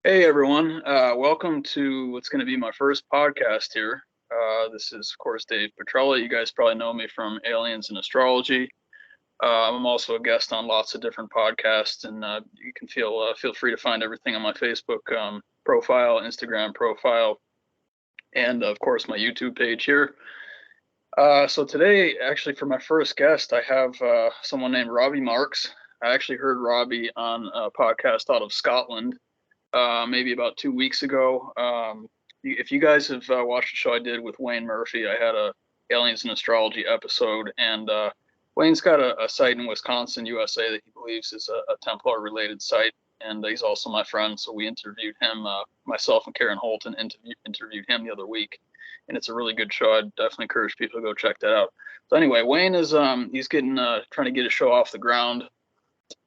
Hey everyone, welcome to what's going to be my first podcast here. This is, of course, Dave Petrella. You guys probably know me from Aliens and Astrology. I'm also a guest on lots of different podcasts, and you can feel free to find everything on my Facebook profile, Instagram profile, and of course my YouTube page here. So today, actually, for my first guest, I have someone named Robby Marx. I actually heard Robby on a podcast out of Scotland maybe about 2 weeks ago. If you guys have watched the show I did with Wayne Murphy, I had a Aliens and Astrology episode, and Wayne's got a site in Wisconsin, USA, that he believes is a Templar-related site, and he's also my friend, so we interviewed him. Myself and Karen Holton interviewed him the other week, and it's a really good show. I'd definitely encourage people to go check that out. So anyway, Wayne is he's getting trying to get his show off the ground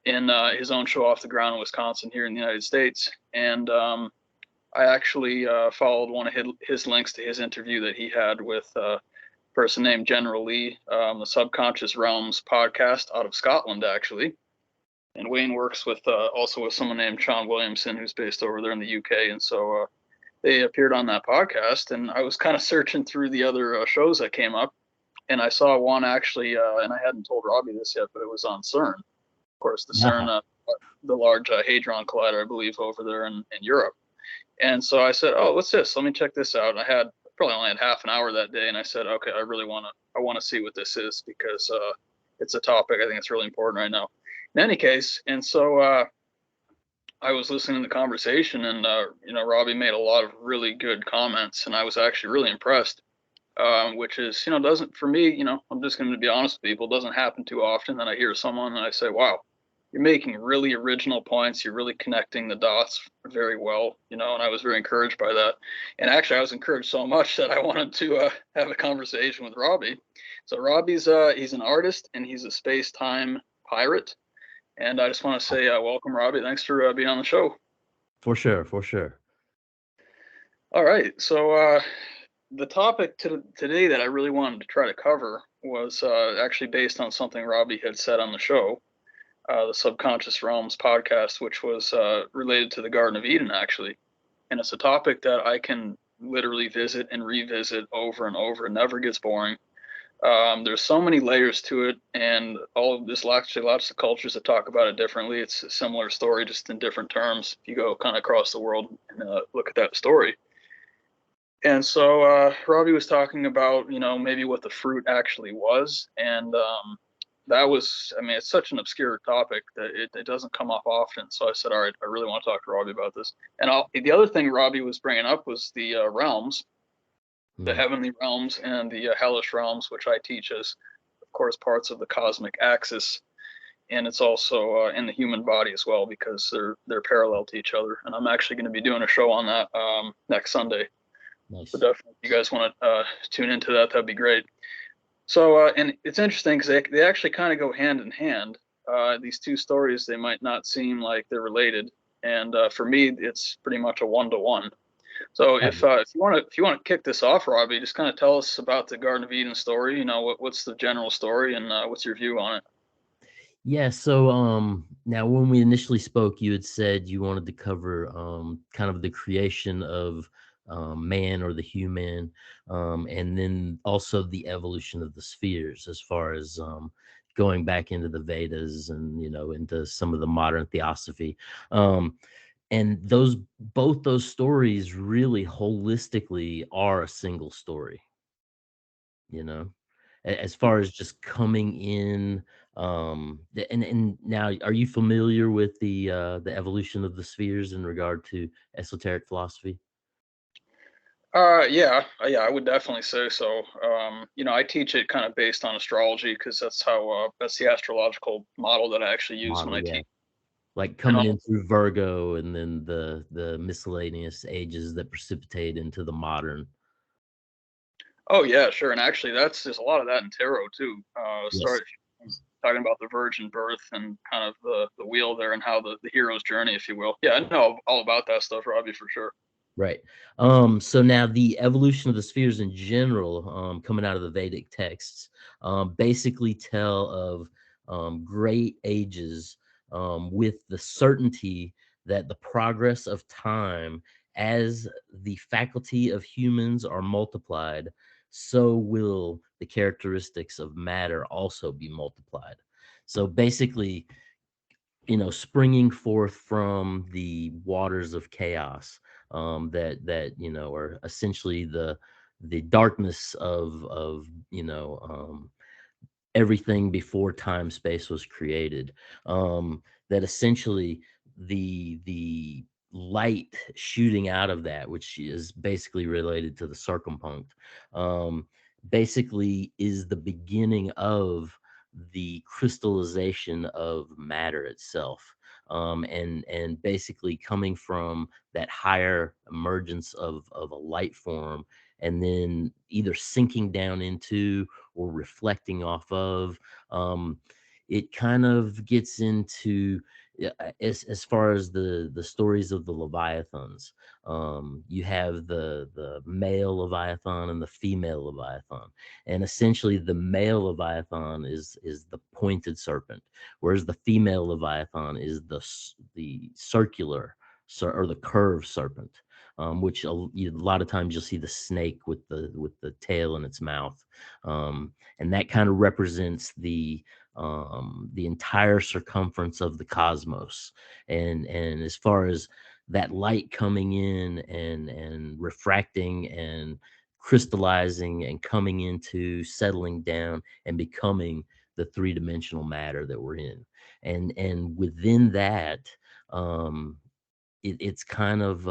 in his own show off the ground in Wisconsin here in the United States. And I actually followed one of his links to his interview that he had with a person named General Lee, the Subconscious Realms podcast out of Scotland, actually. And Wayne works with also with someone named Sean Williamson, who's based over there in the UK. And so they appeared on that podcast, and I was kind of searching through the other shows that came up, and I saw one actually, and I hadn't told Robby this yet, but it was on CERN. Of course, the CERN, the large Hadron Collider, I believe, over there in Europe. And so I said, "Oh, what's this? Let me check this out." And I had probably only had half an hour that day, and I said, "Okay, I want to see what this is, because it's a topic I think it's really important right now." In any case, and so I was listening to the conversation, and Robby made a lot of really good comments, and I was actually really impressed. Which is, doesn't, for me, I'm just going to be honest with people, it doesn't happen too often that I hear someone and I say, "Wow, you're making really original points. You're really connecting the dots very well," and I was very encouraged by that. And actually, I was encouraged so much that I wanted to have a conversation with Robby. So Robby's he's an artist, and he's a space-time pirate. And I just want to say welcome, Robby. Thanks for being on the show. For sure, for sure. All right. So the topic today that I really wanted to try to cover was actually based on something Robby had said on the show, the Subconscious Realms podcast, which was related to the Garden of Eden, actually. And it's a topic that I can literally visit and revisit over and over. It never gets boring. There's so many layers to it, and all of this, actually lots of cultures that talk about it differently. It's a similar story, just in different terms. If you go kind of across the world and look at that story. And so Robby was talking about, maybe what the fruit actually was. And that was, I mean, it's such an obscure topic that it doesn't come up often. So I said, all right, I really want to talk to Robby about this. And the other thing Robby was bringing up was the realms, the heavenly realms and the hellish realms, which I teach as, of course, parts of the cosmic axis. And it's also in the human body as well, because they're parallel to each other. And I'm actually going to be doing a show on that next Sunday. Nice. So definitely, if you guys want to tune into that, that'd be great. So, and it's interesting because they actually kind of go hand in hand. These two stories, they might not seem like they're related, and for me, it's pretty much a one-to-one. So, if you want to kick this off, Robby, just kind of tell us about the Garden of Eden story. What's the general story, and what's your view on it? Yeah, so now when we initially spoke, you had said you wanted to cover kind of the creation of man or the human, and then also the evolution of the spheres, as far as going back into the Vedas and into some of the modern theosophy. And both those stories really holistically are a single story, you know. As far as just coming in, and now, are you familiar with the evolution of the spheres in regard to esoteric philosophy? Yeah, I would definitely say so. I teach it kind of based on astrology, because that's the astrological model that I actually use when Model, I yeah. teach. Like And coming in through Virgo, and then the miscellaneous ages that precipitate into the modern. oh yeah, sure. And actually, that's there's a lot of that in tarot too. Yes. Start talking about the virgin birth and kind of the wheel there, and how the hero's journey, if you will. Yeah, I know all about that stuff, Robby, for sure. Right. So now the evolution of the spheres in general, coming out of the Vedic texts, basically tell of great ages, with the certainty that the progress of time, as the faculty of humans are multiplied, so will the characteristics of matter also be multiplied. So basically, springing forth from the waters of chaos, that are essentially the darkness of everything before time space was created, that essentially the light shooting out of that, which is basically related to the circumpunct, um, basically is the beginning of the crystallization of matter itself, and basically coming from that higher emergence of a light form, and then either sinking down into or reflecting off of. Um, it kind of gets into, yeah, as far as the stories of the leviathans. You have the male leviathan and the female leviathan, and essentially the male leviathan is the pointed serpent, whereas the female leviathan is the circular, or the curved serpent. Which a lot of times you'll see the snake with the tail in its mouth, and that kind of represents the entire circumference of the cosmos. And as far as that light coming in and refracting and crystallizing and coming into settling down and becoming the three-dimensional matter that we're in, and within that, um it's kind of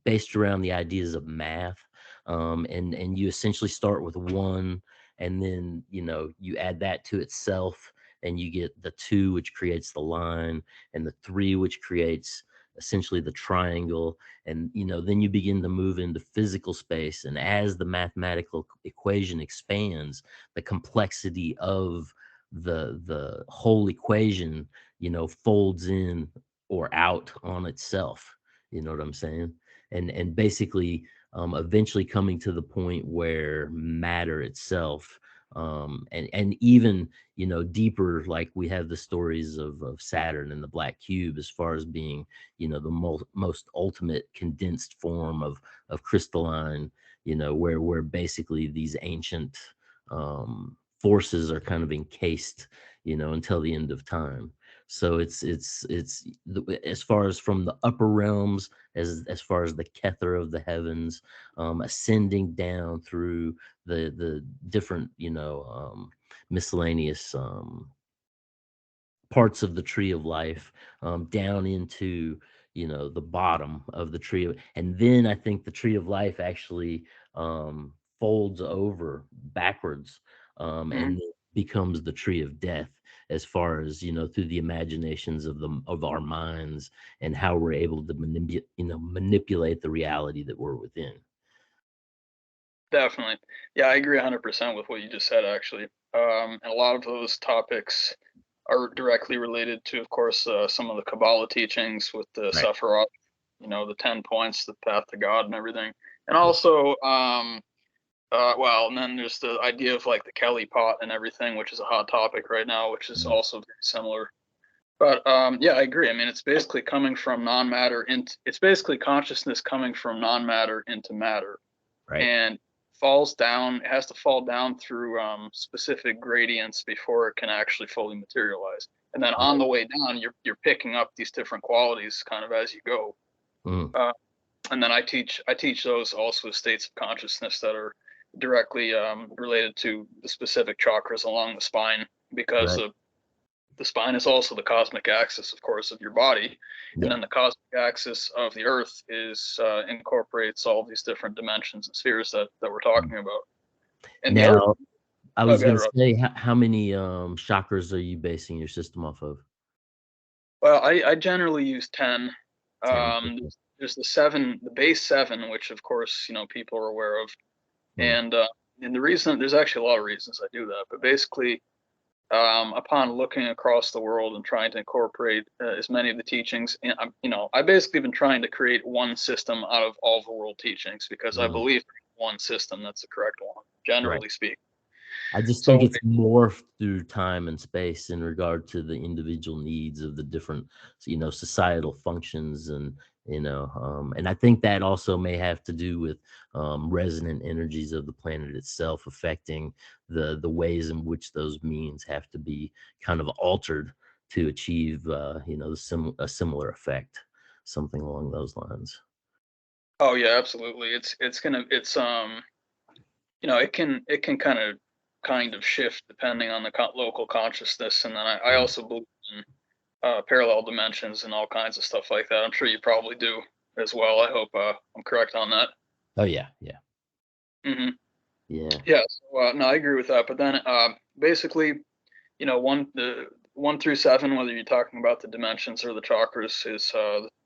based around the ideas of math, and you essentially start with one, and then you add that to itself, and you get the two, which creates the line, and the three, which creates essentially the triangle, and then you begin to move into physical space, and as the mathematical equation expands, the complexity of the whole equation folds in or out on itself. You know what I'm saying? And basically, eventually coming to the point where matter itself, and even deeper, like we have the stories of Saturn and the black cube, as far as being the most ultimate condensed form of crystalline, where basically these ancient forces are kind of encased until the end of time. So as far as from the upper realms, as far as the kether of the heavens, ascending down through the different miscellaneous parts of the tree of life, down into the bottom of the tree and then I think the tree of life actually folds over backwards, Mhm. and then becomes the tree of death, as far as through the imaginations of our minds, and how we're able to manipulate the reality that we're within. Definitely. Yeah, I agree 100% with what you just said, actually. And a lot of those topics are directly related to, of course, some of the Kabbalah teachings with the Right. Sephiroth, the 10 points, the path to God and everything. And Yeah. also, well, and then there's the idea of like the Kelly pot and everything, which is a hot topic right now, which is Mm. also very similar. But yeah, I agree. I mean, it's basically coming from non-matter into, it's basically consciousness coming from non-matter into matter, Right. and falls down. It has to fall down through specific gradients before it can actually fully materialize. And then on Right. the way down, you're picking up these different qualities kind of as you go. Mm. Uh, and then I teach those also as states of consciousness that are directly related to the specific chakras along the spine, because Right. the spine is also the cosmic axis, of course, of your body, and Yeah. then the cosmic axis of the Earth is incorporates all these different dimensions and spheres that we're Mm. talking about. And the Earth, Now, I oh, was go ahead, gonna Rob. say, how many chakras are you basing your system off of? Well, I generally use 10. 10. There's the seven, the base seven, which of course people are aware of, Mm. and the reason, there's actually a lot of reasons I do that, but basically, upon looking across the world and trying to incorporate as many of the teachings, and I've basically been trying to create one system out of all the world teachings, because I Mm. believe one system that's the correct one, Right. generally speaking. I just think So it's morphed through time and space in regard to the individual needs of the different, societal functions, and I think that also may have to do with resonant energies of the planet itself affecting the ways in which those means have to be kind of altered to achieve, a similar effect, something along those lines. oh yeah, absolutely. It can kind of shift depending on the local consciousness, and then I Mm. also believe in parallel dimensions and all kinds of stuff like that. I'm sure you probably do as well. I hope I'm correct on that. Oh yeah, yeah, Hmm. yeah. Yeah. So, no, I agree with that. But then, basically, the 1 through 7, whether you're talking about the dimensions or the chakras, is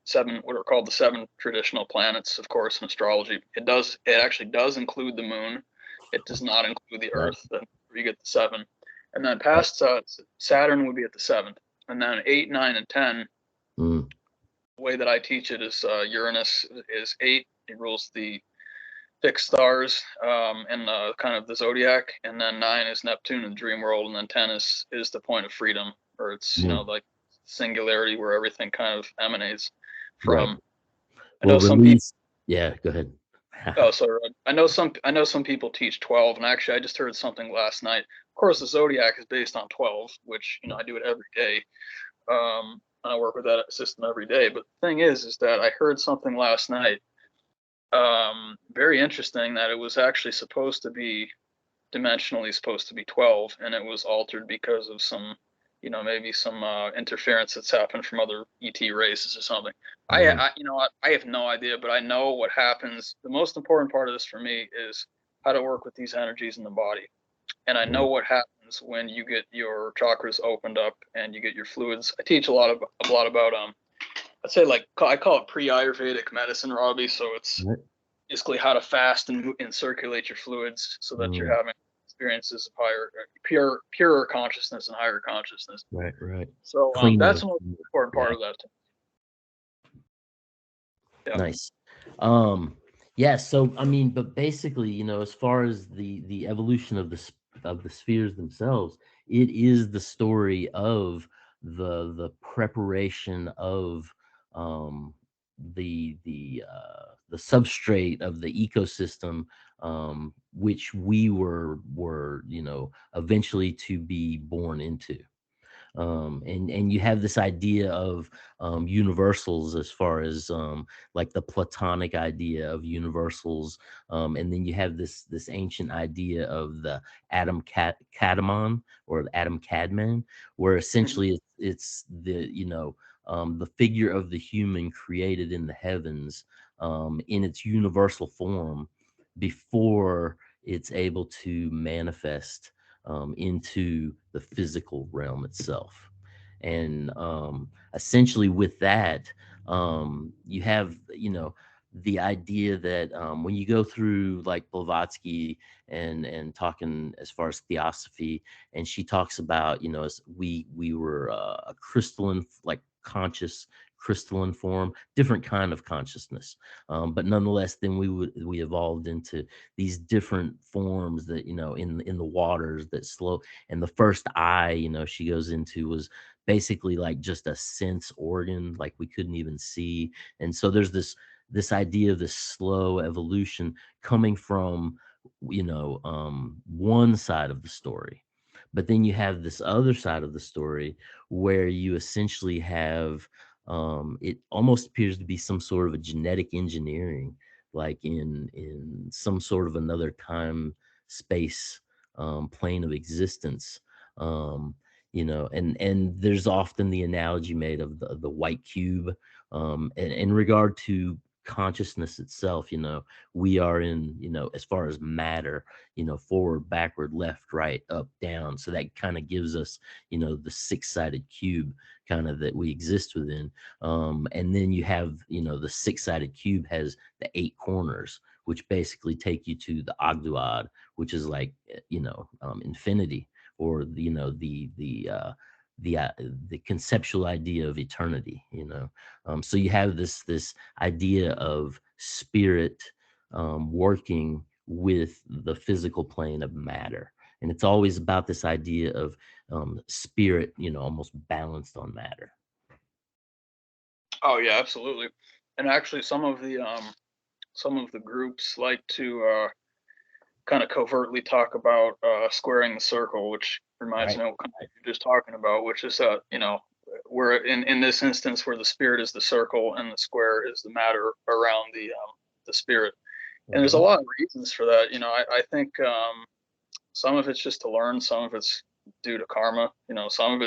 seven, what are called the seven traditional planets, of course, in astrology. It actually does include the moon. It does not include the Right, Earth. Then you get the seven, and then right. past Saturn would be at the seventh, and then 8, 9, and 10. Mm, The way that I teach it is Uranus is 8. It rules the fixed stars, and kind of the zodiac, and then 9 is Neptune and the dream world, and then 10 is the point of freedom, or it's mm, like singularity where everything kind of emanates right. from. I Well, know some people. release. Yeah, go ahead. Oh, sorry. I know some people teach 12, and actually I just heard something last night. Of course, the zodiac is based on 12, which I do it every day. I work with that system every day. But the thing is that I heard something last night, very interesting, that it was actually supposed to be dimensionally supposed to be 12, and it was altered because of some, maybe some interference that's happened from other ET races or something. Mm, I have no idea, but I know what happens. The most important part of this for me is how to work with these energies in the body, and I know mm, what happens when you get your chakras opened up and you get your fluids. I teach a lot about I'd say, like, I call it pre-Ayurvedic medicine, Robbie. So it's right, basically how to fast and circulate your fluids so that you're mm, having experiences of higher, purer consciousness and higher consciousness. right, right. So that's Cleaner. the most important part Yeah, of that. Yeah. nice. Um, yeah. So I mean, but basically, as far as the evolution of of the spheres themselves, it is the story of the preparation of um the substrate of the ecosystem, which we were eventually to be born into. And you have this idea of universals, as far as like the Platonic idea of universals, and then you have this ancient idea of the Kadmon, or the Adam Kadmon, where Mhm. essentially it's the figure of the human created in the heavens, in its universal form, before it's able to manifest into the physical realm itself. And essentially, with that, you have, the idea that when you go through like Blavatsky and talking as far as theosophy, and she talks about, as we were a crystalline, like conscious crystalline form, different kind of consciousness, but nonetheless, then we evolved into these different forms that, in the waters that slow. And the first eye, she goes into, was basically like just a sense organ, like we couldn't even see. And so there's this idea of this slow evolution coming from, one side of the story. But then you have this other side of the story, where you essentially have, it almost appears to be some sort of a genetic engineering, like in some sort of another time space plane of existence. um and there's often the analogy made of the white cube, in regard to consciousness itself. We are in, as far as matter, forward, backward, left, right, up, down. So that kind of gives us, the six-sided cube kind of that we exist within. And then you have, the six-sided cube has the eight corners, which basically take you to the Ogdoad, which is like, infinity, or the uh, the conceptual idea of eternity. So you have this idea of spirit working with the physical plane of matter, And it's always about this idea of spirit, almost balanced on matter. Oh yeah, absolutely. And actually, some of the groups like to kind of covertly talk about squaring the circle, which reminds Right. me of what you're just talking about, which is where in this instance where the spirit is the circle and the square is the matter around the spirit. And there's a Mhm. lot of reasons for that. I think some of it's just to learn, some of it's due to karma. Some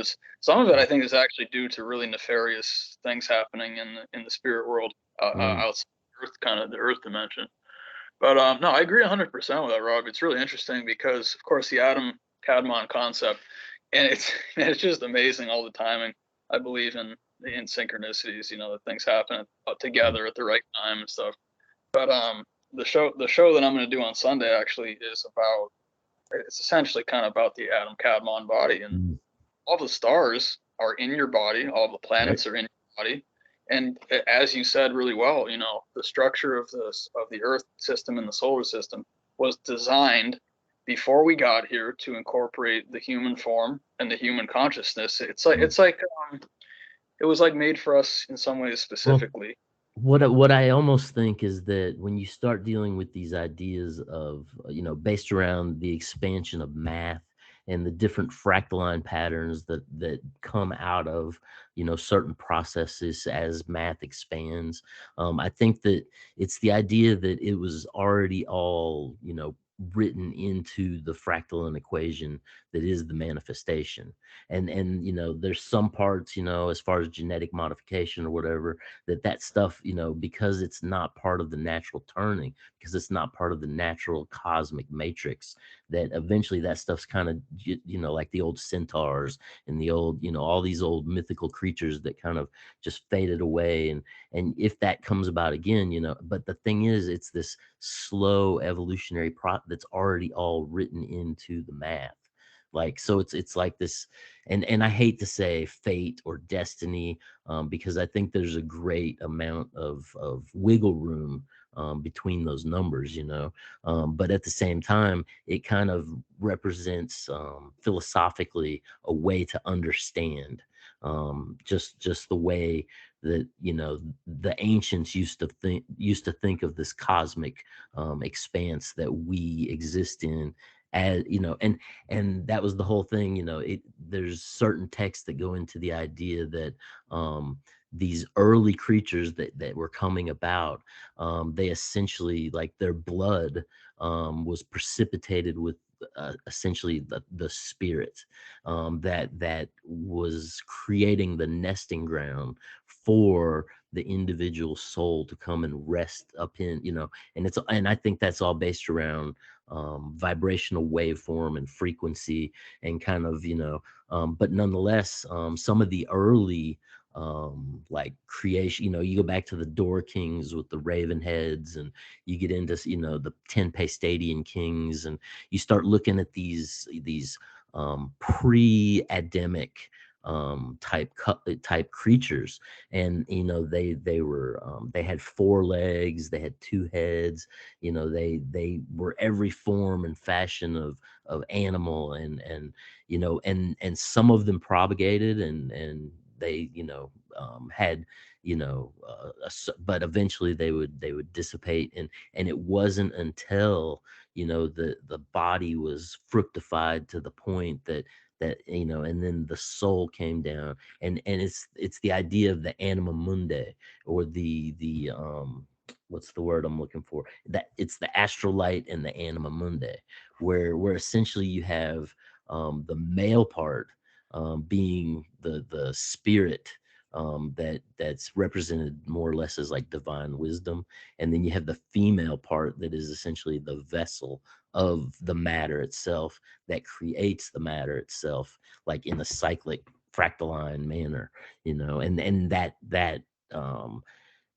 of it I think is actually due to really nefarious things happening in the spirit world Mm. outside Earth, kind of the Earth dimension. But no, I agree 100% with that, Rob. It's really interesting because, of course, the Adam Kadmon concept, and it's it's just amazing all the timing. I believe in synchronicities, that things happen Mm. together at the right time and stuff. But the show that I'm going to do on Sunday actually is about. It's essentially kind of about the Adam Kadmon body, and Mm. all the stars are in your body, all the Right. planets are in your body. And as you said really well, the structure of the Earth system and the solar system was designed before we got here to incorporate the human form and the human consciousness. Mm. Um, it was like made for us in some ways Well, specifically. what I almost think is that when you start dealing with these ideas of, based around the expansion of math and the different fractaline patterns that come out of, certain processes as math expands, I think that it's the idea that it was already all, written into the fractal equation that is the manifestation. And there's some parts, as far as genetic modification or whatever, that stuff, because it's not part of the natural turning, because it's not part of the natural cosmic matrix, that eventually that stuff's kind of, like the old centaurs and the old, all these old mythical creatures that kind of just faded away. And if that comes about again, but the thing is, it's this slow evolutionary that's already all written into the math. Like, so it's like this, and I hate to say fate or destiny, because I think there's a great amount of wiggle room between those numbers, but at the same time, it kind of represents, philosophically, a way to understand, just the way that, the ancients used to think of this cosmic, expanse that we exist in, as and that was the whole thing. There's certain texts that go into the idea that, um these early creatures that were coming about, they essentially, like, their blood, was precipitated with, essentially the spirit, that was creating the nesting ground for the individual soul to come and rest up in, and I think that's all based around, vibrational waveform and frequency, and kind of, but nonetheless, some of the early, like, creation, you go back to the Door Kings with the raven heads, and you get into, the 10 Pastadian kings, and you start looking at these pre-Adamic, type creatures, and they had four legs, they had two heads, they were every form and fashion of animal, and some of them propagated, and they, had, but eventually they would dissipate, and it wasn't until, the body was fructified to the point that and then the soul came down, and it's the idea of the anima mundi, or the what's the word I'm looking for, that it's the astrolite and the anima mundi, where essentially you have, the male part, being the spirit, that's represented more or less as like divine wisdom, and then you have the female part that is essentially the vessel of the matter itself, that creates the matter itself, like in a cyclic fractaline manner, and um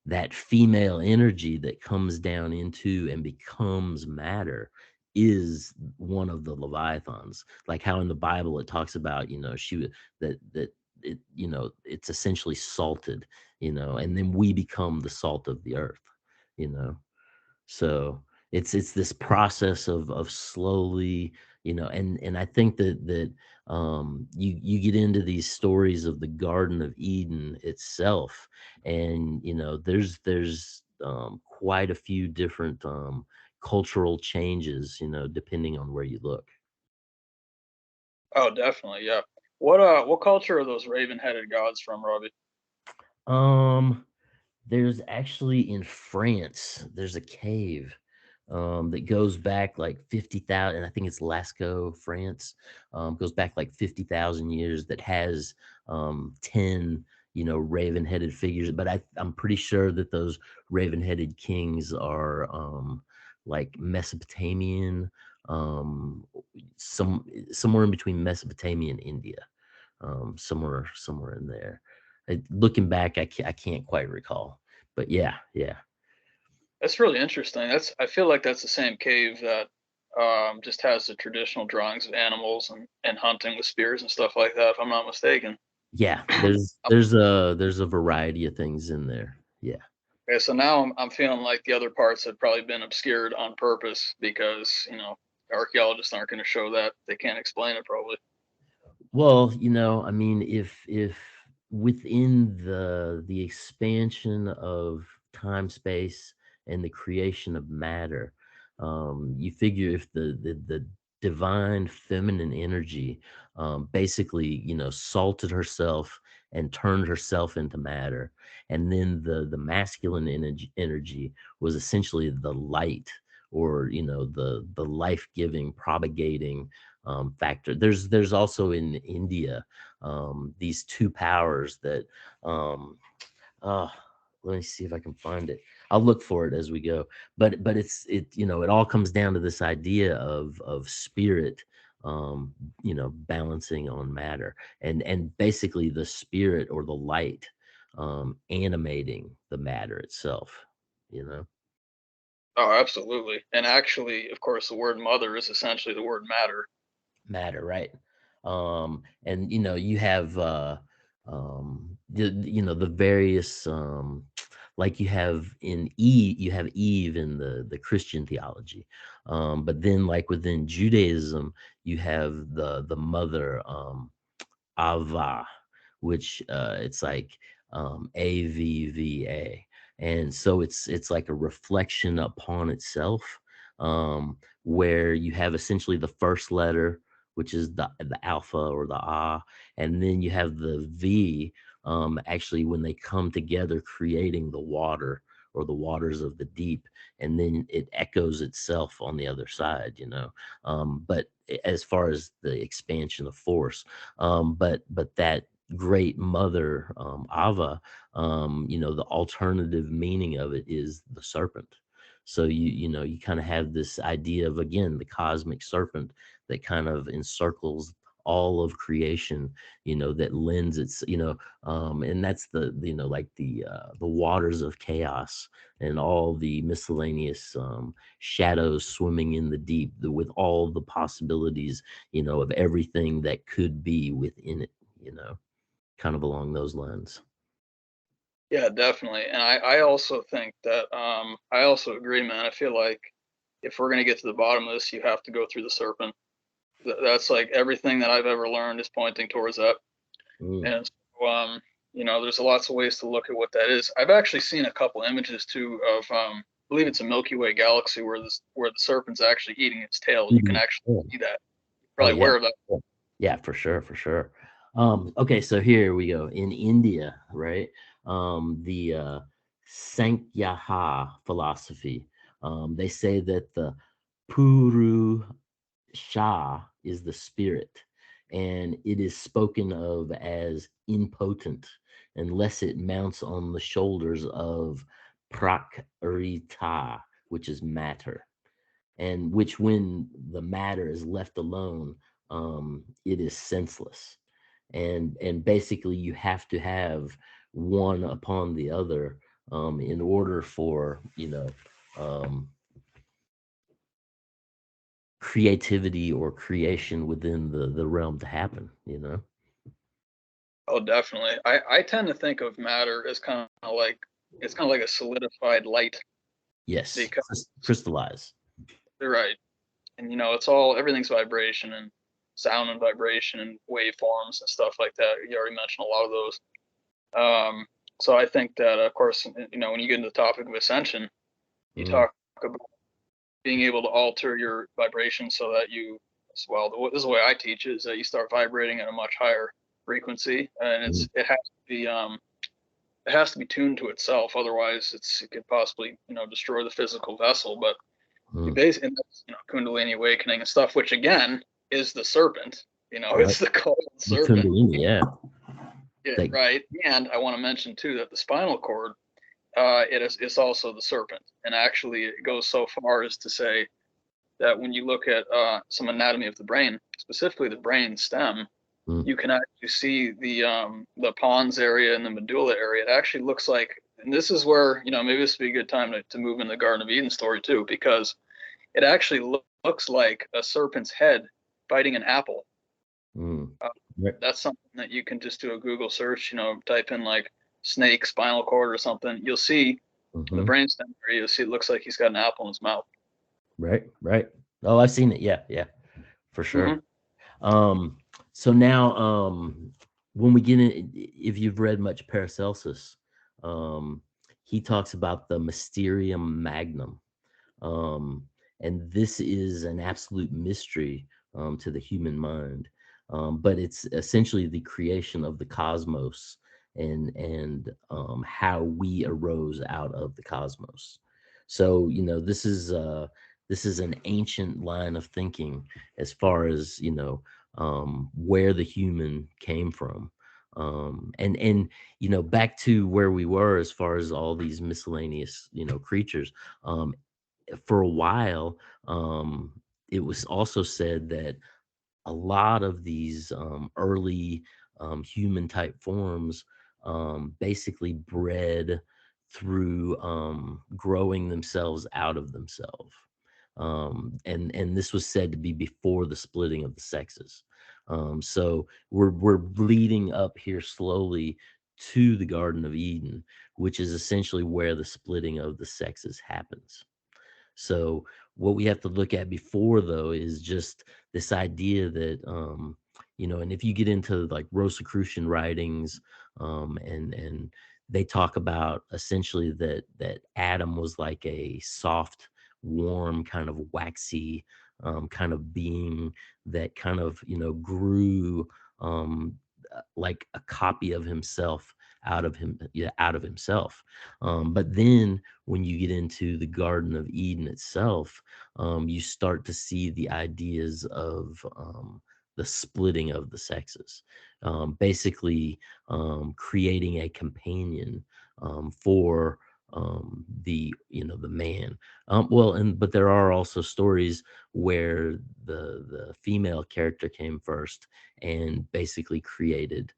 that female energy that comes down into and becomes matter is one of the leviathans, like how in the Bible it talks about, that it's essentially salted, and then we become the salt of the earth, you know so it's this process of slowly, And I think that you get into these stories of the Garden of Eden itself, and there's quite a few different cultural changes, depending on where you look. Oh, definitely, yeah. What culture are those raven-headed gods from, Robbie? Um, there's actually in France, there's a cave that goes back like 50,000, I think it's Lascaux, France, goes back like 50,000 years that has 10, raven-headed figures. But I'm pretty sure that those raven-headed kings are like Mesopotamian, um, somewhere in between Mesopotamia and India, somewhere in there. Looking back, I can't quite recall, but yeah, yeah, That's really interesting. I feel like that's the same cave that just has the traditional drawings of animals and hunting with spears and stuff like that, if I'm not mistaken. yeah. There's a variety of things in there. Yeah. Okay, so now I'm feeling like the other parts had probably been obscured on purpose because, archaeologists aren't going to show that. They can't explain it probably. Well, I mean, if within the expansion of time, space, and the creation of matter, you figure if the divine feminine energy basically, salted herself and turned herself into matter, and then the masculine energy was essentially the light, or the life-giving, propagating factor. There's also in India these two powers that um, uh, let me see if I can find it. I'll look for it as we go. But it all comes down to this idea of spirit, balancing on matter, and basically the spirit or the light animating the matter itself. You know. Oh, absolutely. And actually, of course, the word mother is essentially the word matter. Matter, right? And you have the various like you have Eve in the Christian theology. But then like within Judaism, you have the mother, Ava, which it's like AVVA, and so it's like a reflection upon itself, where you have essentially the first letter, which is the alpha or the A, and then you have the V, actually when they come together, creating the water or the waters of the deep, and then it echoes itself on the other side, but as far as the expansion of force, but that great mother, Ava, the alternative meaning of it is the serpent. So you kind of have this idea of, again, the cosmic serpent that kind of encircles all of creation, that lends its, and that's like the waters of chaos and all the miscellaneous shadows swimming in the deep, with all the possibilities, of everything that could be within it, kind of along those lines. Yeah, definitely. And I also think that I also agree, man. I feel like if we're gonna get to the bottom of this, you have to go through the serpent. That's like everything that I've ever learned is pointing towards that. Mm. And so, there's lots of ways to look at what that is. I've actually seen a couple images too of I believe it's a Milky Way galaxy where the serpent's actually eating its tail. You can Mhm. actually Yeah. see that. You're Oh probably yeah. aware of that. Yeah, yeah, for sure, for sure. Okay, so here we go. In India, right? The Sankhyaha philosophy. They say that the Purusha is the spirit, and it is spoken of as impotent unless it mounts on the shoulders of Prakrita, which is matter, and which, when the matter is left alone, it is senseless. And basically you have to have one upon the other, in order for um, creativity or creation within the realm to happen. Oh, definitely. I tend to think of matter as kind of like a solidified light Yes, because crystallize. you're right. and everything's vibration and sound and vibration and waveforms and stuff like that. You already mentioned a lot of those. So I think that, of course, when you get into the topic of ascension, you talk about being able to alter your vibration so that this is the way I teach it, is that you start vibrating at a much higher frequency, and it has to be tuned to itself. Otherwise, it could possibly destroy the physical vessel. But basically, Kundalini awakening and stuff, which again is the serpent. It's the cold serpent. Kundalini, yeah. Right. And I want to mention too that the spinal cord, it's also the serpent. And actually, it goes so far as to say that when you look at some anatomy of the brain, specifically the brain stem, you can actually see the pons area and the medulla area. It actually looks like, and this is where maybe this would be a good time to move in the Garden of Eden story too, because it actually looks like a serpent's head biting an apple. That's something that you can just do a Google search, type in like snake spinal cord or something. You'll see the brainstem area. You'll see it looks like he's got an apple in his mouth. Right. Oh, I've seen it. Yeah, for sure. So now, when we get in, if you've read much Paracelsus, he talks about the mysterium magnum. And this is an absolute mystery to the human mind. But it's essentially the creation of the cosmos and how we arose out of the cosmos. So this is an ancient line of thinking as far as where the human came from, and back to where we were as far as all these miscellaneous creatures. For a while, it was also said that a lot of these early human type forms basically bred through growing themselves out of themselves. And this was said to be before the splitting of the sexes. So we're leading up here slowly to the Garden of Eden, which is essentially where the splitting of the sexes happens. So what we have to look at before, though, is just this idea that, and if you get into like Rosicrucian writings, and they talk about essentially that Adam was like a soft, warm, kind of waxy, kind of being that kind of, grew like a copy of himself out of himself. But then when you get into the Garden of Eden itself, you start to see the ideas of the splitting of the sexes, basically creating a companion for the man. But there are also stories where the female character came first and basically created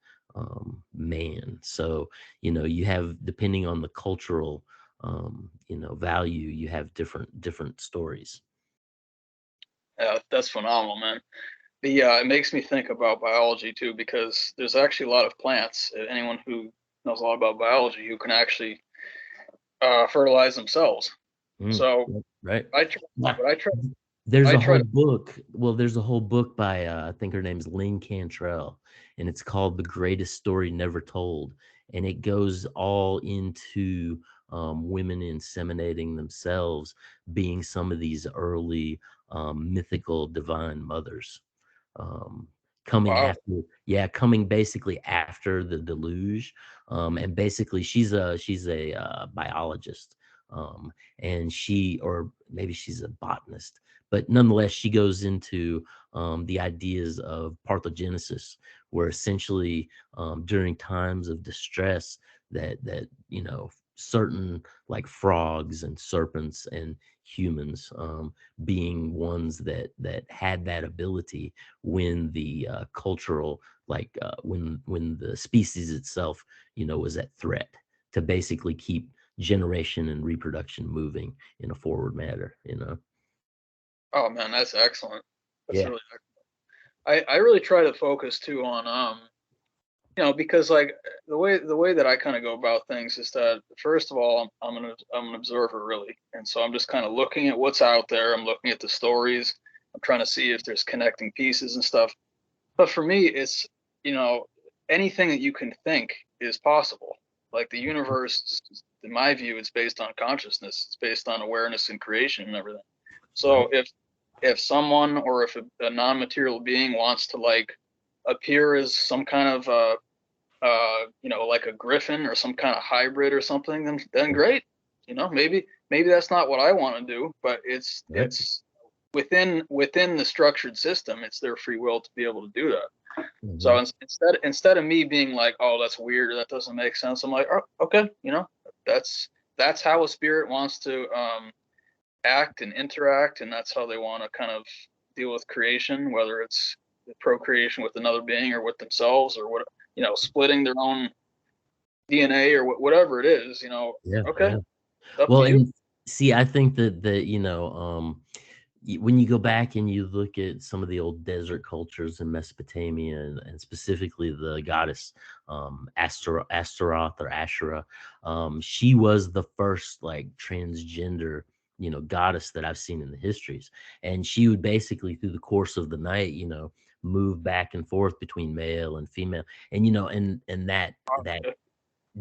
man. So you have, depending on the cultural value, you have different stories. Yeah, that's phenomenal, man. It makes me think about biology too, because there's actually a lot of plants. Anyone who knows a lot about biology who can actually fertilize themselves. So right. There's a whole book. Well, there's a whole book by I think her name's Lynn Cantrell, and it's called The Greatest Story Never Told, and it goes all into women inseminating themselves being some of these early mythical divine mothers. Coming basically after the deluge, and basically she's a biologist, and or maybe she's a botanist, but nonetheless she goes into the ideas of parthenogenesis, where essentially during times of distress that certain like frogs and serpents and humans being ones that had that ability when the cultural when the species itself was at threat, to basically keep generation and reproduction moving in a forward manner. Oh man, that's excellent. That's really excellent. I really try to focus too on because like the way that I kind of go about things is that, first of all, I'm an observer really, and so I'm just kind of looking at what's out there. I'm looking at the stories, I'm trying to see if there's connecting pieces and stuff. But for me, it's, anything that you can think is possible. Like the universe, in my view, it's based on consciousness. It's based on awareness and creation and everything. So Right. if someone, or if a non-material being wants to like appear as some kind of like a griffin or some kind of hybrid or something, then great. Maybe that's not what I want to do, but Right. it's within the structured system. It's their free will to be able to do that. So Mhm. instead of me being like, oh, that's weird or that doesn't make sense, I'm like, oh, okay, that's that's how a spirit wants to act and interact, and that's how they want to kind of deal with creation, whether it's procreation with another being or with themselves, or what, splitting their own DNA or whatever it is. Yeah, Okay, yeah. it's up to Well, you. and see, I think that when you go back and you look at some of the old desert cultures in Mesopotamia, and specifically the goddess Astaroth or Asherah, she was the first like transgender, goddess that I've seen in the histories, and she would basically through the course of the night, move back and forth between male and female, and and that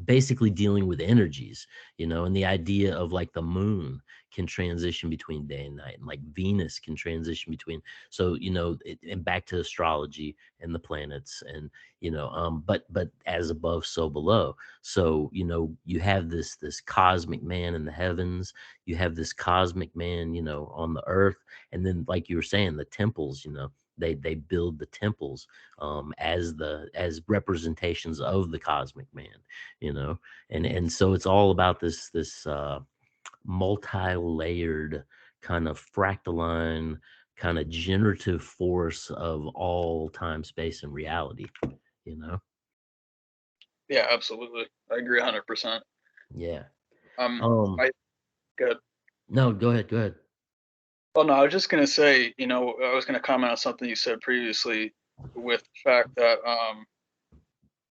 basically dealing with energies, and the idea of like the moon can transition between day and night, and like Venus can transition between. So, and back to astrology and the planets, and but as above, so below. So, you have this cosmic man in the heavens, you have this cosmic man, on the earth, and then like you were saying, the temples, they build the temples as representations of the cosmic man, you know and so it's all about this multi-layered kind of fractaline kind of generative force of all time, space, and reality, you know Yeah, absolutely. I agree 100%. yeah. Um, um I good. no, go ahead, go ahead. Well, no, I was just gonna say, I was gonna comment on something you said previously, with the fact that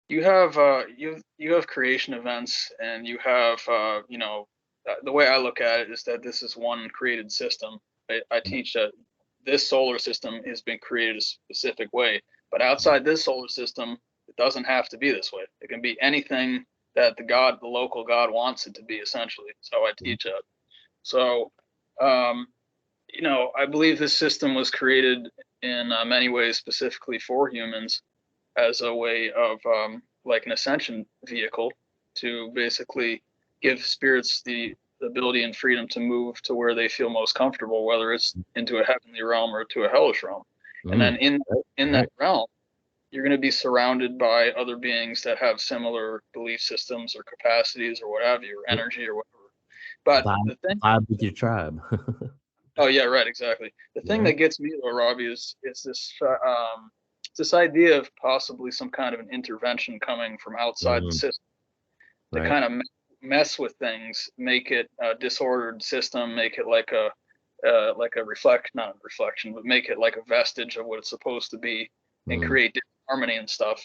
you have creation events, and you have the way I look at it is that this is one created system. I teach that this solar system has been created a specific way, but outside this solar system, it doesn't have to be this way. It can be anything that the local god wants it to be. Essentially, so I teach that. So, um, I believe this system was created in many ways specifically for humans, as a way of like an ascension vehicle, to basically give spirits the ability and freedom to move to where they feel most comfortable, whether it's into a heavenly realm or to a hellish realm. And then Mm, in that right, realm, you're going to be surrounded by other beings that have similar belief systems or capacities or what have you, or right. energy or whatever. But vibe the thing vibe with your tribe. Oh yeah, right, exactly. The thing Yeah. that gets me though, Robbie, is this idea of possibly some kind of an intervention coming from outside the Mm, system to right. kind of mess with things, make it a disordered system, make it like a reflect, not a reflection, but make it like a vestige of what it's supposed to be, and Mm, create disharmony and stuff.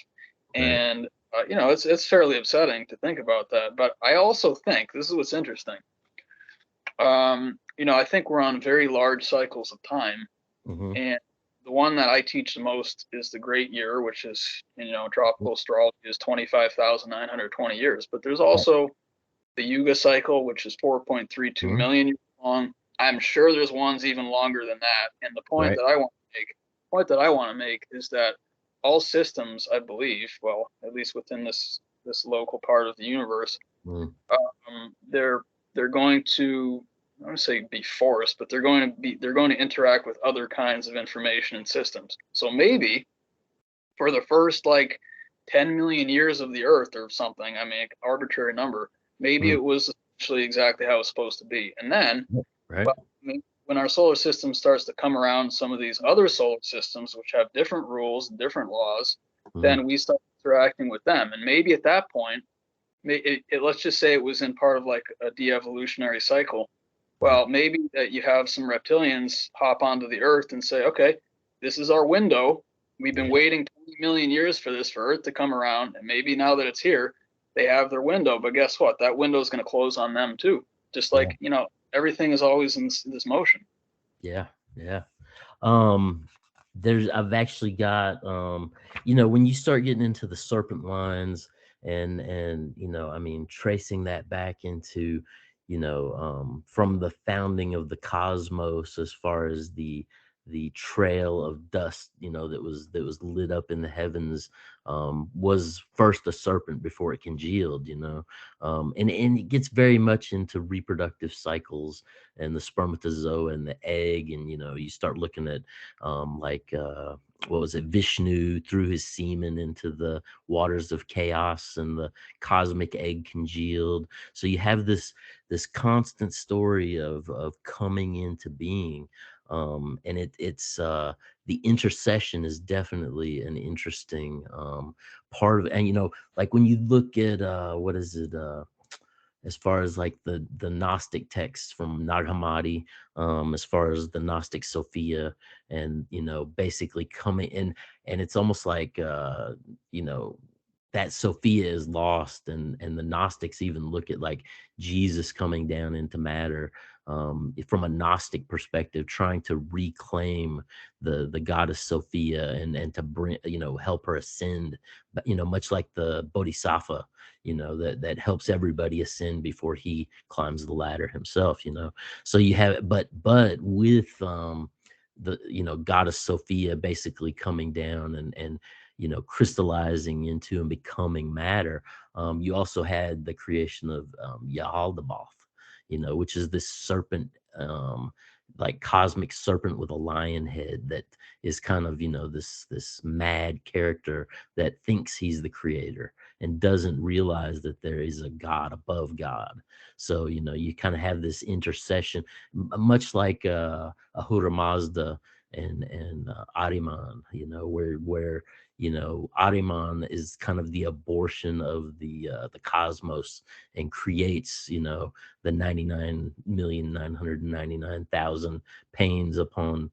right. And it's fairly upsetting to think about that. But I also think this is what's interesting. I think we're on very large cycles of time, Hmm. and the one that I teach the most is the Great Year, which is, tropical astrology is 25,920 years. But there's Right. also the Yuga cycle, which is 4.32 Mhm. million years long. I'm sure there's ones even longer than that. And the point Right. that I want to make is that all systems, I believe, well, at least within this local part of the universe, Mm, they're going to, I don't say be forced, but they're going to interact with other kinds of information and systems. So maybe for the first like 10 million years of the Earth or something, I mean, arbitrary number, maybe mm, it was actually exactly how it's supposed to be. And then, yep, right. well, I mean, when our solar system starts to come around some of these other solar systems, which have different rules and different laws, Mm, then we start interacting with them. And maybe at that point, let's just say it was in part of like a de-evolutionary cycle. right. Well, maybe that you have some reptilians hop onto the Earth and say, okay, this is our window. We've been Yeah. waiting 20 million years for this, for Earth to come around, and maybe now that it's here, they have their window. But guess what? That window is going to close on them too. Just Yeah. like everything is always in this motion. Yeah. Yeah. Um, I've actually got when you start getting into the serpent lines and I mean tracing that back into from the founding of the cosmos as far as the trail of dust that was lit up in the heavens was first a serpent before it congealed, and it gets very much into reproductive cycles and the spermatozoa and the egg, and you start looking at what was it, Vishnu threw his semen into the waters of chaos and the cosmic egg congealed. So you have this constant story of coming into being. And it's the intercession is definitely an interesting part of it. And like when you look at what is it, as far as like the Gnostic texts from Nag Hammadi, as far as the Gnostic Sophia, and basically coming in, and it's almost like you know that Sophia is lost, and the Gnostics even look at like Jesus coming down into matter, from a Gnostic perspective, trying to reclaim the goddess Sophia, and to bring help her ascend, but much like the Bodhisattva, that helps everybody ascend before he climbs the ladder himself. So you have, but with the goddess Sophia basically coming down and crystallizing into and becoming matter. You also had the creation of Yaldabaoth, which is this serpent, like cosmic serpent with a lion head, that is kind of this mad character that thinks he's the creator and doesn't realize that there is a God above God. So you kind of have this intercession, much like Ahura Mazda and Ahriman, where Ahriman is kind of the abortion of the cosmos, and creates the 99,999,000 pains upon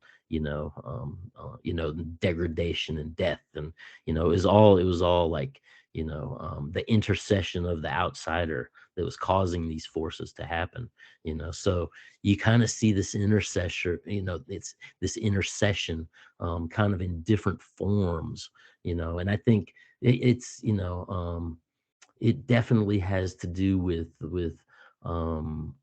degradation and death, and it was all like the intercession of the outsider that was causing these forces to happen. So you kind of see this intercession, it's this intercession, kind of in different forms, and I think it definitely has to do with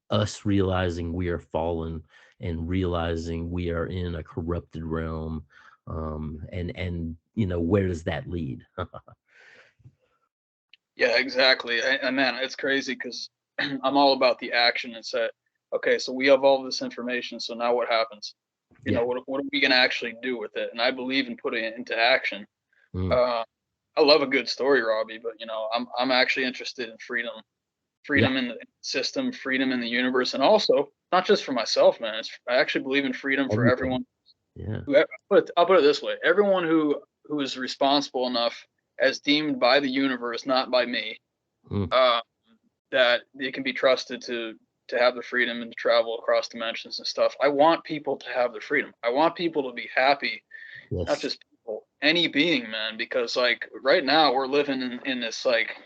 us realizing we are fallen, and realizing we are in a corrupted realm, and where does that lead? Yeah, exactly. And man, it's crazy because I'm all about the action and say, okay, so we have all this information. So now what happens? Yeah. What are we going to actually do with it? And I believe in putting it into action. Mm. Uh, I love a good story, Robbie, but I'm actually interested in freedom, Yeah. freedom in the system, freedom in the universe, and also not just for myself, man. I actually believe in freedom for Everybody. everyone. Yeah. I'll put it this way: everyone who is responsible enough, as deemed by the universe, not by me, Mm. uh, that they can be trusted to have the freedom and to travel across dimensions and stuff. I want people to have the freedom. I want people to be happy, not Yes. just people, any being, man. Because like right now we're living in this like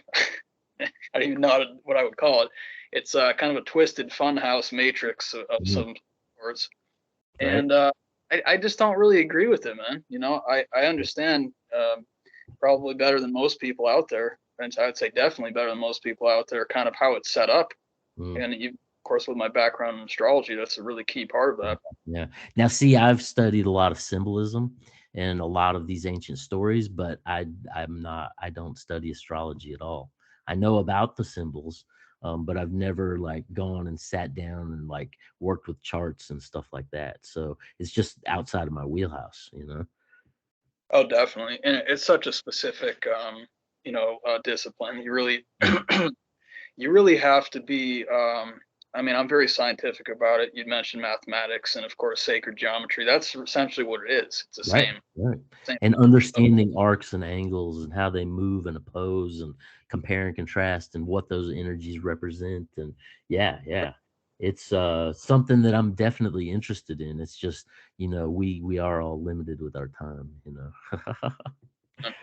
I don't even know what I would call it. It's kind of a twisted funhouse matrix of Mm. some sorts, Right. and I just don't really agree with it, man. I understand probably better than most people out there, and I would say definitely better than most people out there, kind of how it's set up. Mm. And of course, with my background in astrology, that's a really key part of that. Yeah. Now, see, I've studied a lot of symbolism and a lot of these ancient stories, but I don't study astrology at all. I know about the symbols, but I've never like gone and sat down and like worked with charts and stuff like that. So it's just outside of my wheelhouse. Oh, definitely, and it's such a specific, discipline. You really, Mm. you really have to be. I mean, I'm very scientific about it. You mentioned mathematics, and of course, sacred geometry. That's essentially what it is. It's the Right, same, right. same. And understanding arcs and angles and how they move and oppose and compare and contrast and what those energies represent. And yeah, yeah. It's something that I'm definitely interested in. It's just, we are all limited with our time.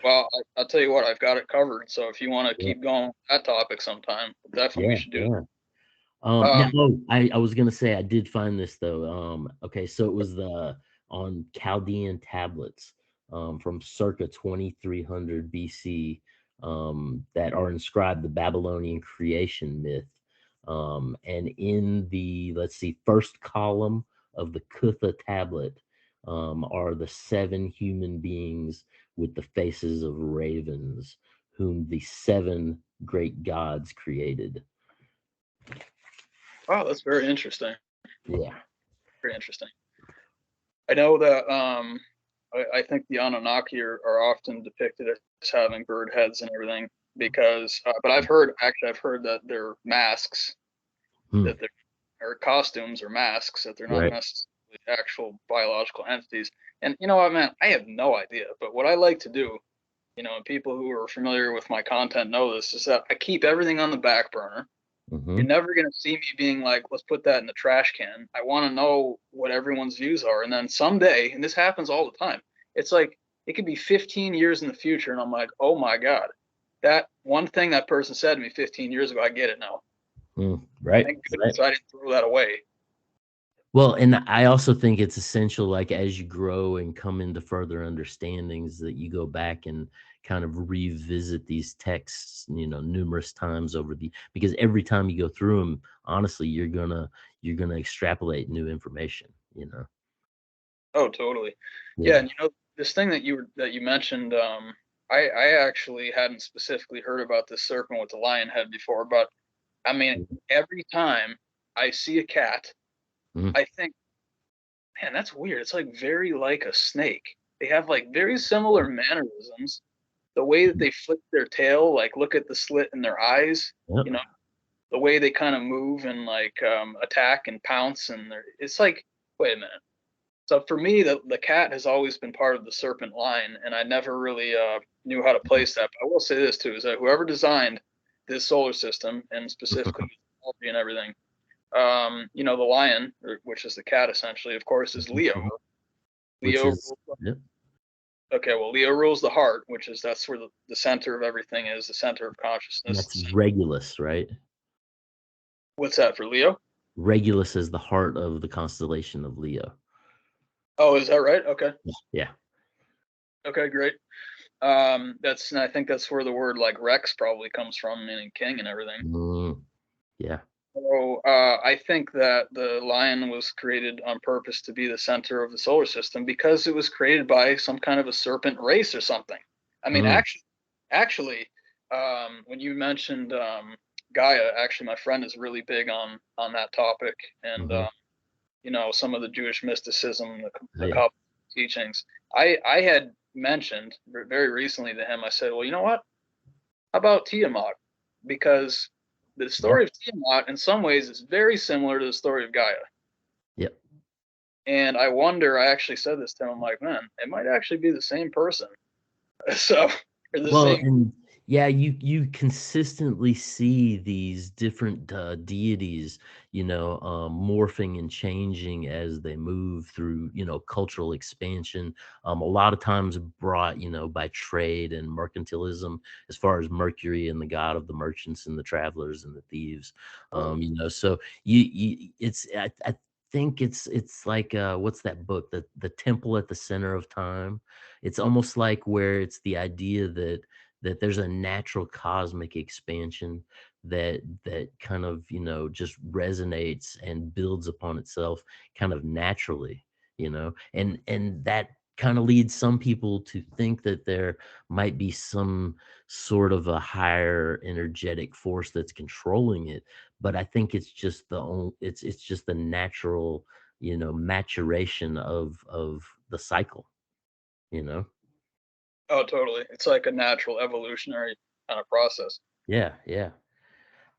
Well, I'll tell you what, I've got it covered. So if you want to Yeah, keep going with that topic sometime, definitely we yeah, should do it. yeah. Now, Um, oh, I was gonna say I did find this though. Okay, so it was the on Chaldean tablets from circa 2300 BC that are inscribed the Babylonian creation myth. And in the, let's see, first column of the Kutha tablet are the 7 human beings with the faces of ravens, whom the 7 great gods created. Wow, that's very interesting. Yeah. Very interesting. I know that I think the Anunnaki are often depicted as having bird heads and everything because, but I've heard that they're masks, Hmm. that they're or costumes or masks, that they're not Right. necessarily actual biological entities. And you know what, man, I have no idea. But what I like to do, and people who are familiar with my content know this, is that I keep everything on the back burner. Mm-hmm. You're never going to see me being like, let's put that in the trash can. I want to know what everyone's views are. And then someday, and this happens all the time, it's like it could be 15 years in the future. And I'm like, oh my God, that one thing that person said to me 15 years ago, I get it now. Right. Thank Right. goodness I didn't throw that away. Well, and I also think it's essential, like as you grow and come into further understandings, that you go back and kind of revisit these texts, numerous times over because every time you go through them, honestly, you're gonna extrapolate new information. Oh, totally. Yeah. Yeah. And this thing that you mentioned, I actually hadn't specifically heard about this serpent with the lion head before, but I mean, every time I see a cat, Mhm. I think, man, that's weird. It's like very like a snake. They have like very similar mannerisms. The way that they flip their tail, like look at the slit in their eyes, Yep. you know, the way they kind of move and like attack and pounce, and it's like, wait a minute. So for me, the cat has always been part of the serpent line, and I never really knew how to place that. But I will say this too: is that whoever designed this solar system, and specifically astrology and everything, the lion, which is the cat essentially, of course, is Leo. Which Leo is, rules. yep. Okay, well, Leo rules the heart, that's where the center of everything is, the center of And consciousness. that's Regulus, right? What's that for Leo? Regulus is the heart of the constellation of Leo. Oh, is that right? Okay. Yeah. Okay, great. I think that's where the word like Rex probably comes from, meaning king and everything. Yeah. So I think that the lion was created on purpose to be the center of the solar system because it was created by some kind of a serpent race or something. I mean, Mm. actually, when you mentioned Gaia, actually, my friend is really big on that topic, and Mm-hmm. some of the Jewish mysticism, Oh, the yeah. Kabbalah teachings. I had mentioned very recently to him. I said, well, you know what? How about Tiamat? Because the Yeah. story of Tiamat, in some ways, is very similar to the story of Gaia. Yep. And I wonder, I actually said this to him, I'm like, man, it might actually be the same person. So, or the Well, same. and yeah, you consistently see these different deities, morphing and changing as they move through, cultural expansion. A lot of times brought, by trade and mercantilism, as far as Mercury and the god of the merchants and the travelers and the thieves. So I think it's like what's that book, the temple at the center of time. It's almost like where it's the idea that there's a natural cosmic expansion that kind of just resonates and builds upon itself kind of naturally, and that kind of leads some people to think that there might be some sort of a higher energetic force that's controlling it, but I think it's just it's just the natural maturation of the cycle you know Oh, totally. It's like a natural evolutionary kind of process. Yeah, yeah.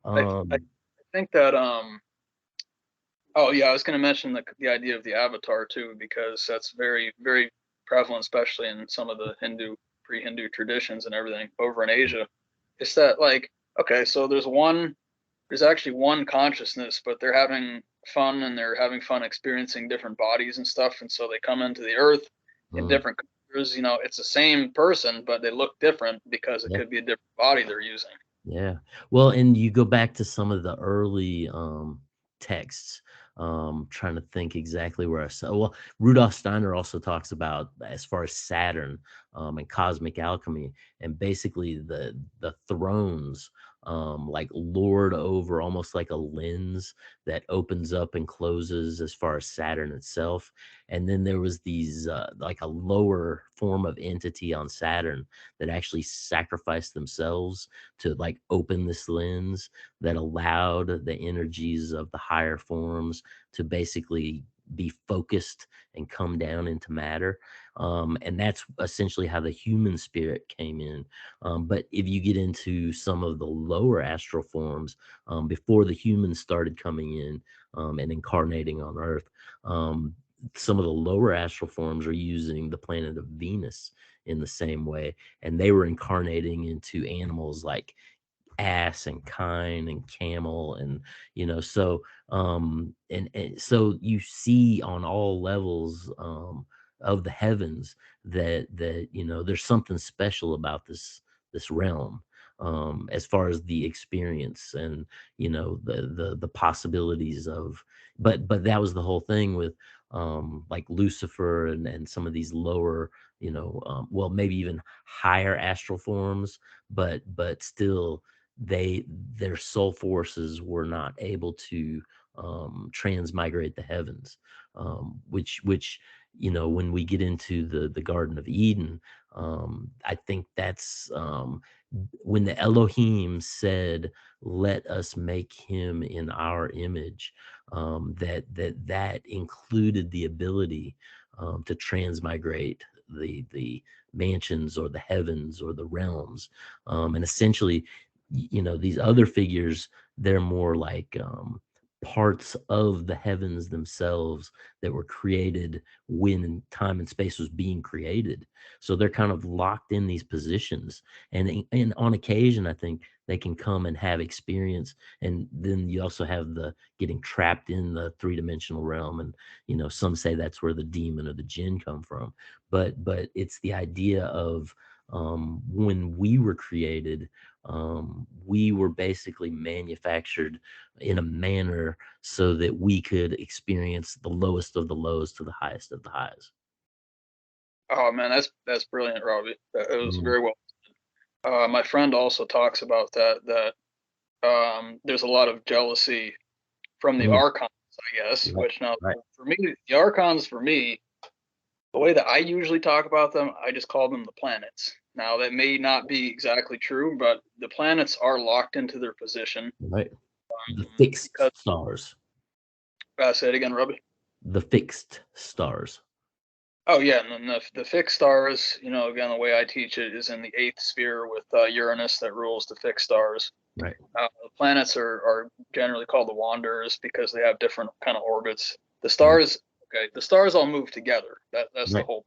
I Um, think that oh yeah, I was going to mention the idea of the avatar too, because that's very, very prevalent, especially in some of the pre-Hindu traditions and everything over in Asia. It's that like, okay, so there's actually one consciousness, but they're having fun and they're having fun experiencing different bodies and stuff. And so they come into the earth in mm, different colors. It's the same person, but they look different because it yeah, could be a different body they're using. yeah. Well, and you go back to some of the early texts. Trying to think exactly where I saw. Well, Rudolf Steiner also talks about as far as Saturn and cosmic alchemy, and basically the thrones like lord over almost like a lens that opens up and closes as far as Saturn itself. And then there was these like a lower form of entity on Saturn that actually sacrificed themselves to like open this lens that allowed the energies of the higher forms to basically be focused and come down into matter. And that's essentially how the human spirit came in. But if you get into some of the lower astral forms, before the humans started coming in and incarnating on Earth, some of the lower astral forms are using the planet of Venus in the same way, and they were incarnating into animals like ass and kine and camel, and so and so you see on all levels of the heavens that there's something special about this realm, as far as the experience and the possibilities of. But that was the whole thing with like Lucifer and some of these lower, well, maybe even higher astral forms, but still their soul forces were not able to transmigrate the heavens, which when we get into the Garden of Eden, I think that's when the Elohim said, "Let us make him in our image," that included the ability to transmigrate the mansions or the heavens or the realms, and essentially, these other figures, they're more like parts of the heavens themselves that were created when time and space was being created. So they're kind of locked in these positions, and on occasion I think they can come and have experience. And then you also have the getting trapped in the three-dimensional realm, and some say that's where the demon or the jinn come from. But it's the idea of when we were created, we were basically manufactured in a manner so that we could experience the lowest of the lows to the highest of the highs. Oh man, that's brilliant, Robbie. It was Mm, very well. My friend also talks about that there's a lot of jealousy from the mm, archons, I guess. right, Which now right, for me, the archons for me, the way that I usually talk about them, I just call them the planets. Now that may not be exactly true, but the planets are locked into their position right. The fixed because. stars. Say it again, Robbie. The fixed stars. Oh yeah, and then the fixed stars, again, the way I teach it is in the eighth sphere with Uranus that rules the fixed stars. Right. The planets are generally called the wanderers because they have different kind of orbits. The Mm, stars, okay, the stars all move together. That's the right. whole,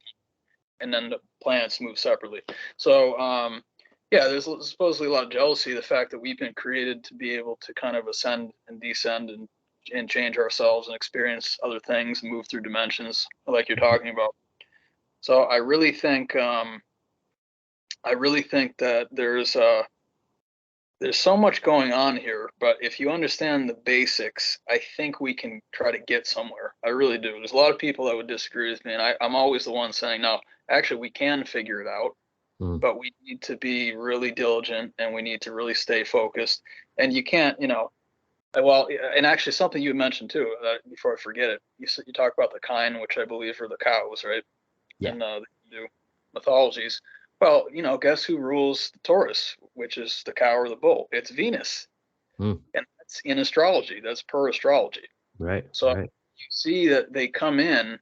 and then the planets move separately. So yeah, there's supposedly a lot of jealousy. The fact that we've been created to be able to kind of ascend and descend and change ourselves and experience other things and move through dimensions like you're talking about. So I really think that there's so much going on here, but if you understand the basics, I think we can try to get somewhere. I really do. There's a lot of people that would disagree with me, and I'm always the one saying, no, actually, we can figure it out, Mm, but we need to be really diligent and we need to really stay focused. And you can't, well, and actually, something you mentioned too, before I forget it, you talk about the kine, which I believe are the cows, right? yeah. In the Hindu mythologies. Well, guess who rules the Taurus, which is the cow or the bull? It's Venus, Mm, and that's in astrology. That's per astrology. right. So Right. you see that they come in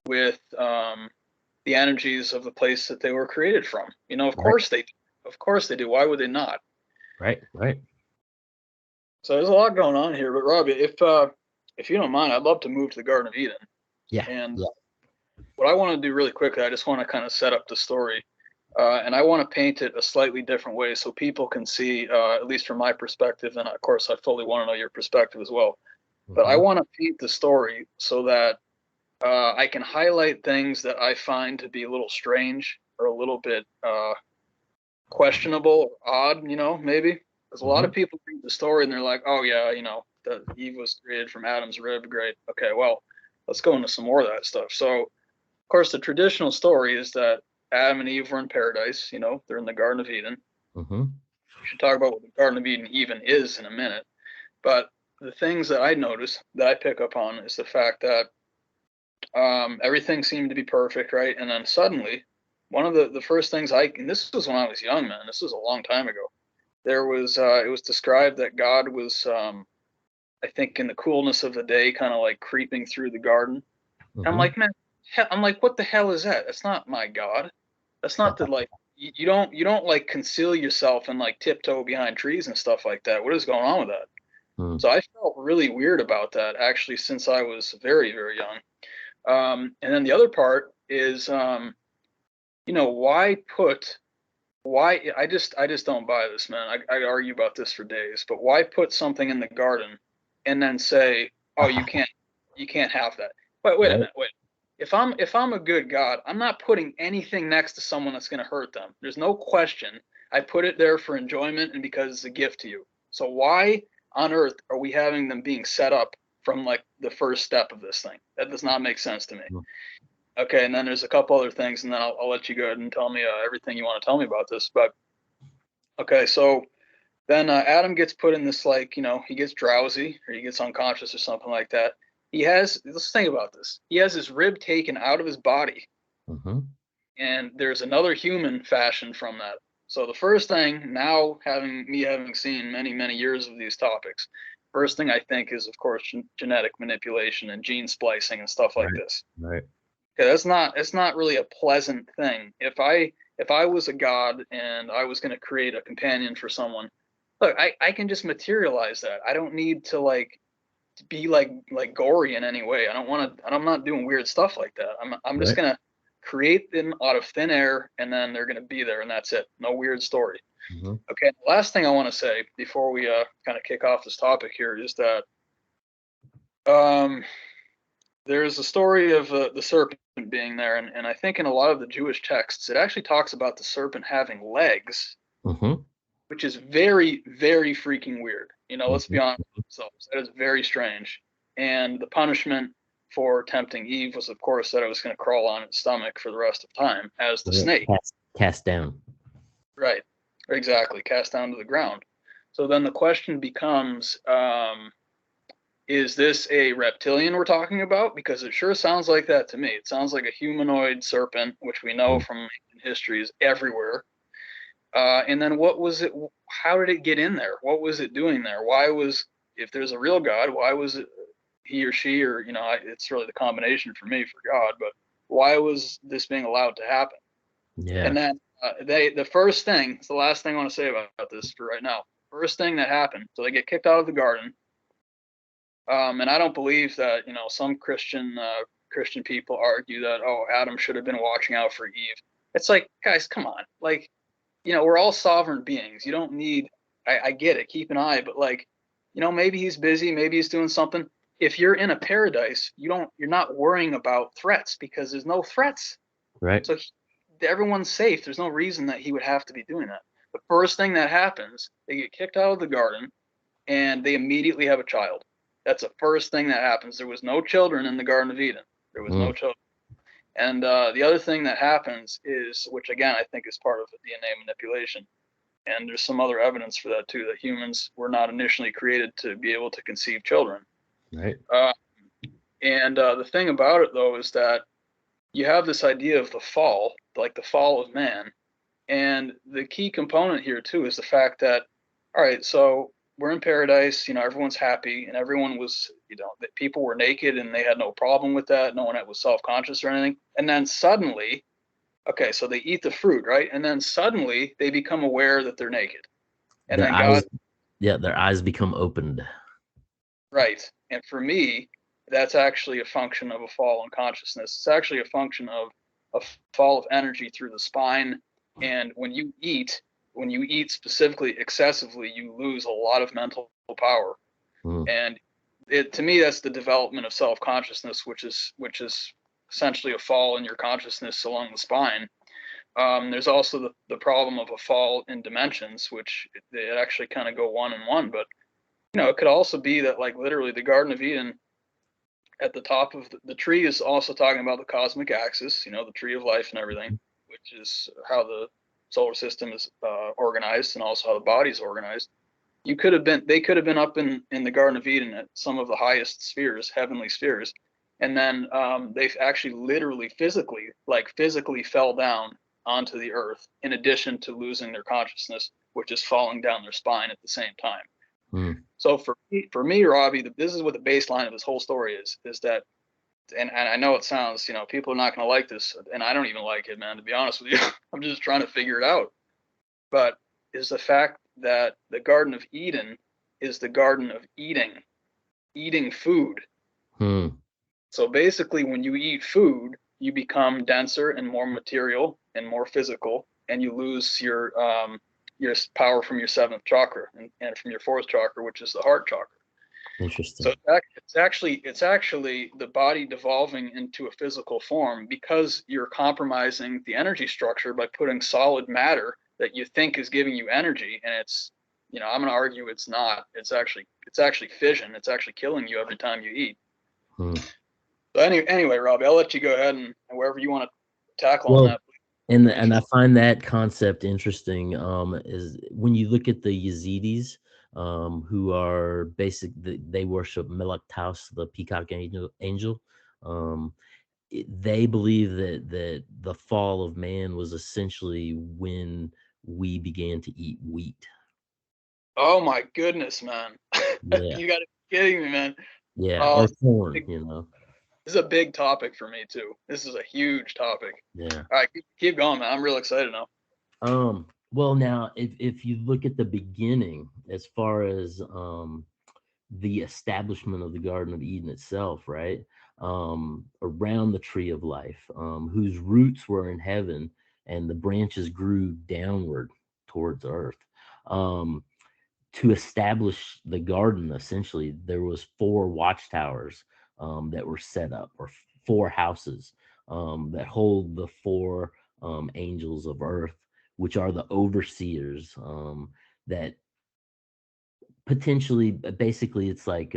with the energies of the place that they were created from. Of Right. course they, of course they do. Why would they not? Right. Right. So there's a lot going on here. But Robbie, if you don't mind, I'd love to move to the Garden of Eden. Yeah. And Yeah. what I want to do really quickly, I just want to kind of set up the story. And I want to paint it a slightly different way so people can see, at least from my perspective, and of course, I fully want to know your perspective as well. But I Hmm. want to paint the story so that I can highlight things that I find to be a little strange or a little bit questionable or odd, maybe. Because a lot of Hmm. people read the story and they're like, oh, yeah, that Eve was created from Adam's rib. Great. Okay, well, let's go into some more of that stuff. So, of course, the traditional story is that Adam and Eve were in paradise. They're in the Garden of Eden. Mm-hmm. We should talk about what the Garden of Eden even is in a minute. But the things that I notice that I pick up on is the fact that everything seemed to be perfect, right? And then suddenly, one of the first things and this was when I was young, man. This was a long time ago. There was it was described that God was, I think, in the coolness of the day, kind of like creeping through the garden. And I'm Mm-hmm. like, man, I'm like, what the hell is that? That's not my God. That's not the like. You don't like conceal yourself and like tiptoe behind trees and stuff like that. What is going on with that? Mm. So I felt really weird about that actually since I was very, very young. And then the other part is, why put why I just don't buy this, man. I argue about this for days, but why put something in the garden and then say, oh, you can't have that. Wait a Right. minute, wait. If I'm a good God, I'm not putting anything next to someone that's going to hurt them. There's no question. I put it there for enjoyment and because it's a gift to you. So why on earth are we having them being set up from like the first step of this thing? That does not make sense to me. Mm. Okay, and then there's a couple other things, and then I'll let you go ahead and tell me everything you want to tell me about this. But okay, so then Adam gets put in this, like, he gets drowsy or he gets unconscious or something like that. Let's think about this. He has his rib taken out of his body, Mm-hmm. and there's another human fashioned from that. So the first thing, now having seen many, many years of these topics, first thing I think is, of course, genetic manipulation and gene splicing and stuff like Right. this. Right. Okay, it's not really a pleasant thing. If I was a god and I was going to create a companion for someone, look, I can just materialize that. I don't need to like to be like gory in any way. I don't want to. I'm not doing weird stuff like that. I'm just Right. gonna create them out of thin air, and then they're gonna be there, and that's it. No weird story. Mm-hmm. Okay. The last thing I want to say before we kind of kick off this topic here is that um there's a story of the serpent being there, and I think in a lot of the Jewish texts, it actually talks about the serpent having legs, Mm-hmm. which is very, very freaking weird. Let's Mm-hmm. be honest with ourselves. That is very strange. And the punishment for tempting Eve was, of course, that it was going to crawl on its stomach for the rest of time as the Yeah. snake. Cast down. Right. Exactly. Cast down to the ground. So then the question becomes, is this a reptilian we're talking about? Because it sure sounds like that to me. It sounds like a humanoid serpent, which we know Mm. from history is everywhere. And then what was it? How did it get in there? What was it doing there? If there's a real God, why was it he or she, or, it's really the combination for me for God, but why was this being allowed to happen? Yeah. And then the first thing, it's the last thing I want to say about this for right now. First thing that happened, so they get kicked out of the garden. And I don't believe that, some Christian people argue that, oh, Adam should have been watching out for Eve. It's like, guys, come on. Like, we're all sovereign beings. You don't need, I get it, keep an eye, but like, maybe he's busy, maybe he's doing something. If you're in a paradise, you're not worrying about threats because there's no threats. Right. So everyone's safe. There's no reason that he would have to be doing that. The first thing that happens, they get kicked out of the garden and they immediately have a child. That's the first thing that happens. There was no children in the Garden of Eden. There was no Mm. children. And the other thing that happens is, which again I think is part of the DNA manipulation, and there's some other evidence for that too, that humans were not initially created to be able to conceive children. Right. Uh, and the thing about it though is that you have this idea of the fall, like the fall of man, and the key component here too is the fact that, all right, so we're in paradise, everyone's happy, and everyone was, that people were naked and they had no problem with that. No one was self-conscious or anything. And then suddenly, okay, so they eat the fruit, right? And then suddenly they become aware that they're naked. And Their then God, eyes. Yeah. Their eyes become opened. right. And for me, that's actually a function of a fall in consciousness. It's actually a function of a fall of energy through the spine. And when you eat specifically excessively, you lose a lot of mental power. Mm. And to me, that's the development of self-consciousness, which is essentially a fall in your consciousness along the spine. There's also the problem of a fall in dimensions, which they actually kind of go one and one. But it could also be that, like, literally the Garden of Eden at the top of the tree is also talking about the cosmic axis, the tree of life and everything, which is how the solar system is organized, and also how the body is organized. They could have been up in the Garden of Eden at some of the highest spheres, heavenly spheres, and then they actually literally physically fell down onto the earth, in addition to losing their consciousness, which is falling down their spine at the same time. Mm. So for me, Robby, this is what the baseline of this whole story is that, and I know it sounds, people are not going to like this, and I don't even like it, man, to be honest with you. I'm just trying to figure it out. But is the fact that the Garden of Eden is the garden of eating food. Hmm. So basically, when you eat food, you become denser and more material and more physical, and you lose your power from your seventh chakra, and from your fourth chakra, which is the heart chakra. So Interesting. it's actually the body devolving into a physical form, because you're compromising the energy structure by putting solid matter that you think is giving you energy, and I'm going to argue it's not. It's actually fission. It's actually killing you every time you eat. Hmm. So anyway, Robbie, I'll let you go ahead and wherever you want to tackle on Well, that. Very and I interesting. find that concept interesting. Is when you look at the Yazidis, who are they worship Melek Taus, the peacock angel. Um, they believe that the fall of man was essentially when we began to eat wheat. Oh my goodness, man! Yeah, You got to be kidding me, man. yeah, Oh, or corn. You know. this is a big topic for me too. This is a huge topic. Yeah. All right, keep going, man. I'm real excited now. Well, now, if you look at the beginning, as far as the establishment of the Garden of Eden itself, right? Around the tree of life, whose roots were in heaven and the branches grew downward towards earth. Um, to establish the garden, essentially, there was four watchtowers that were set up, or four houses that hold the four angels of earth, which are the overseers that potentially, basically, it's like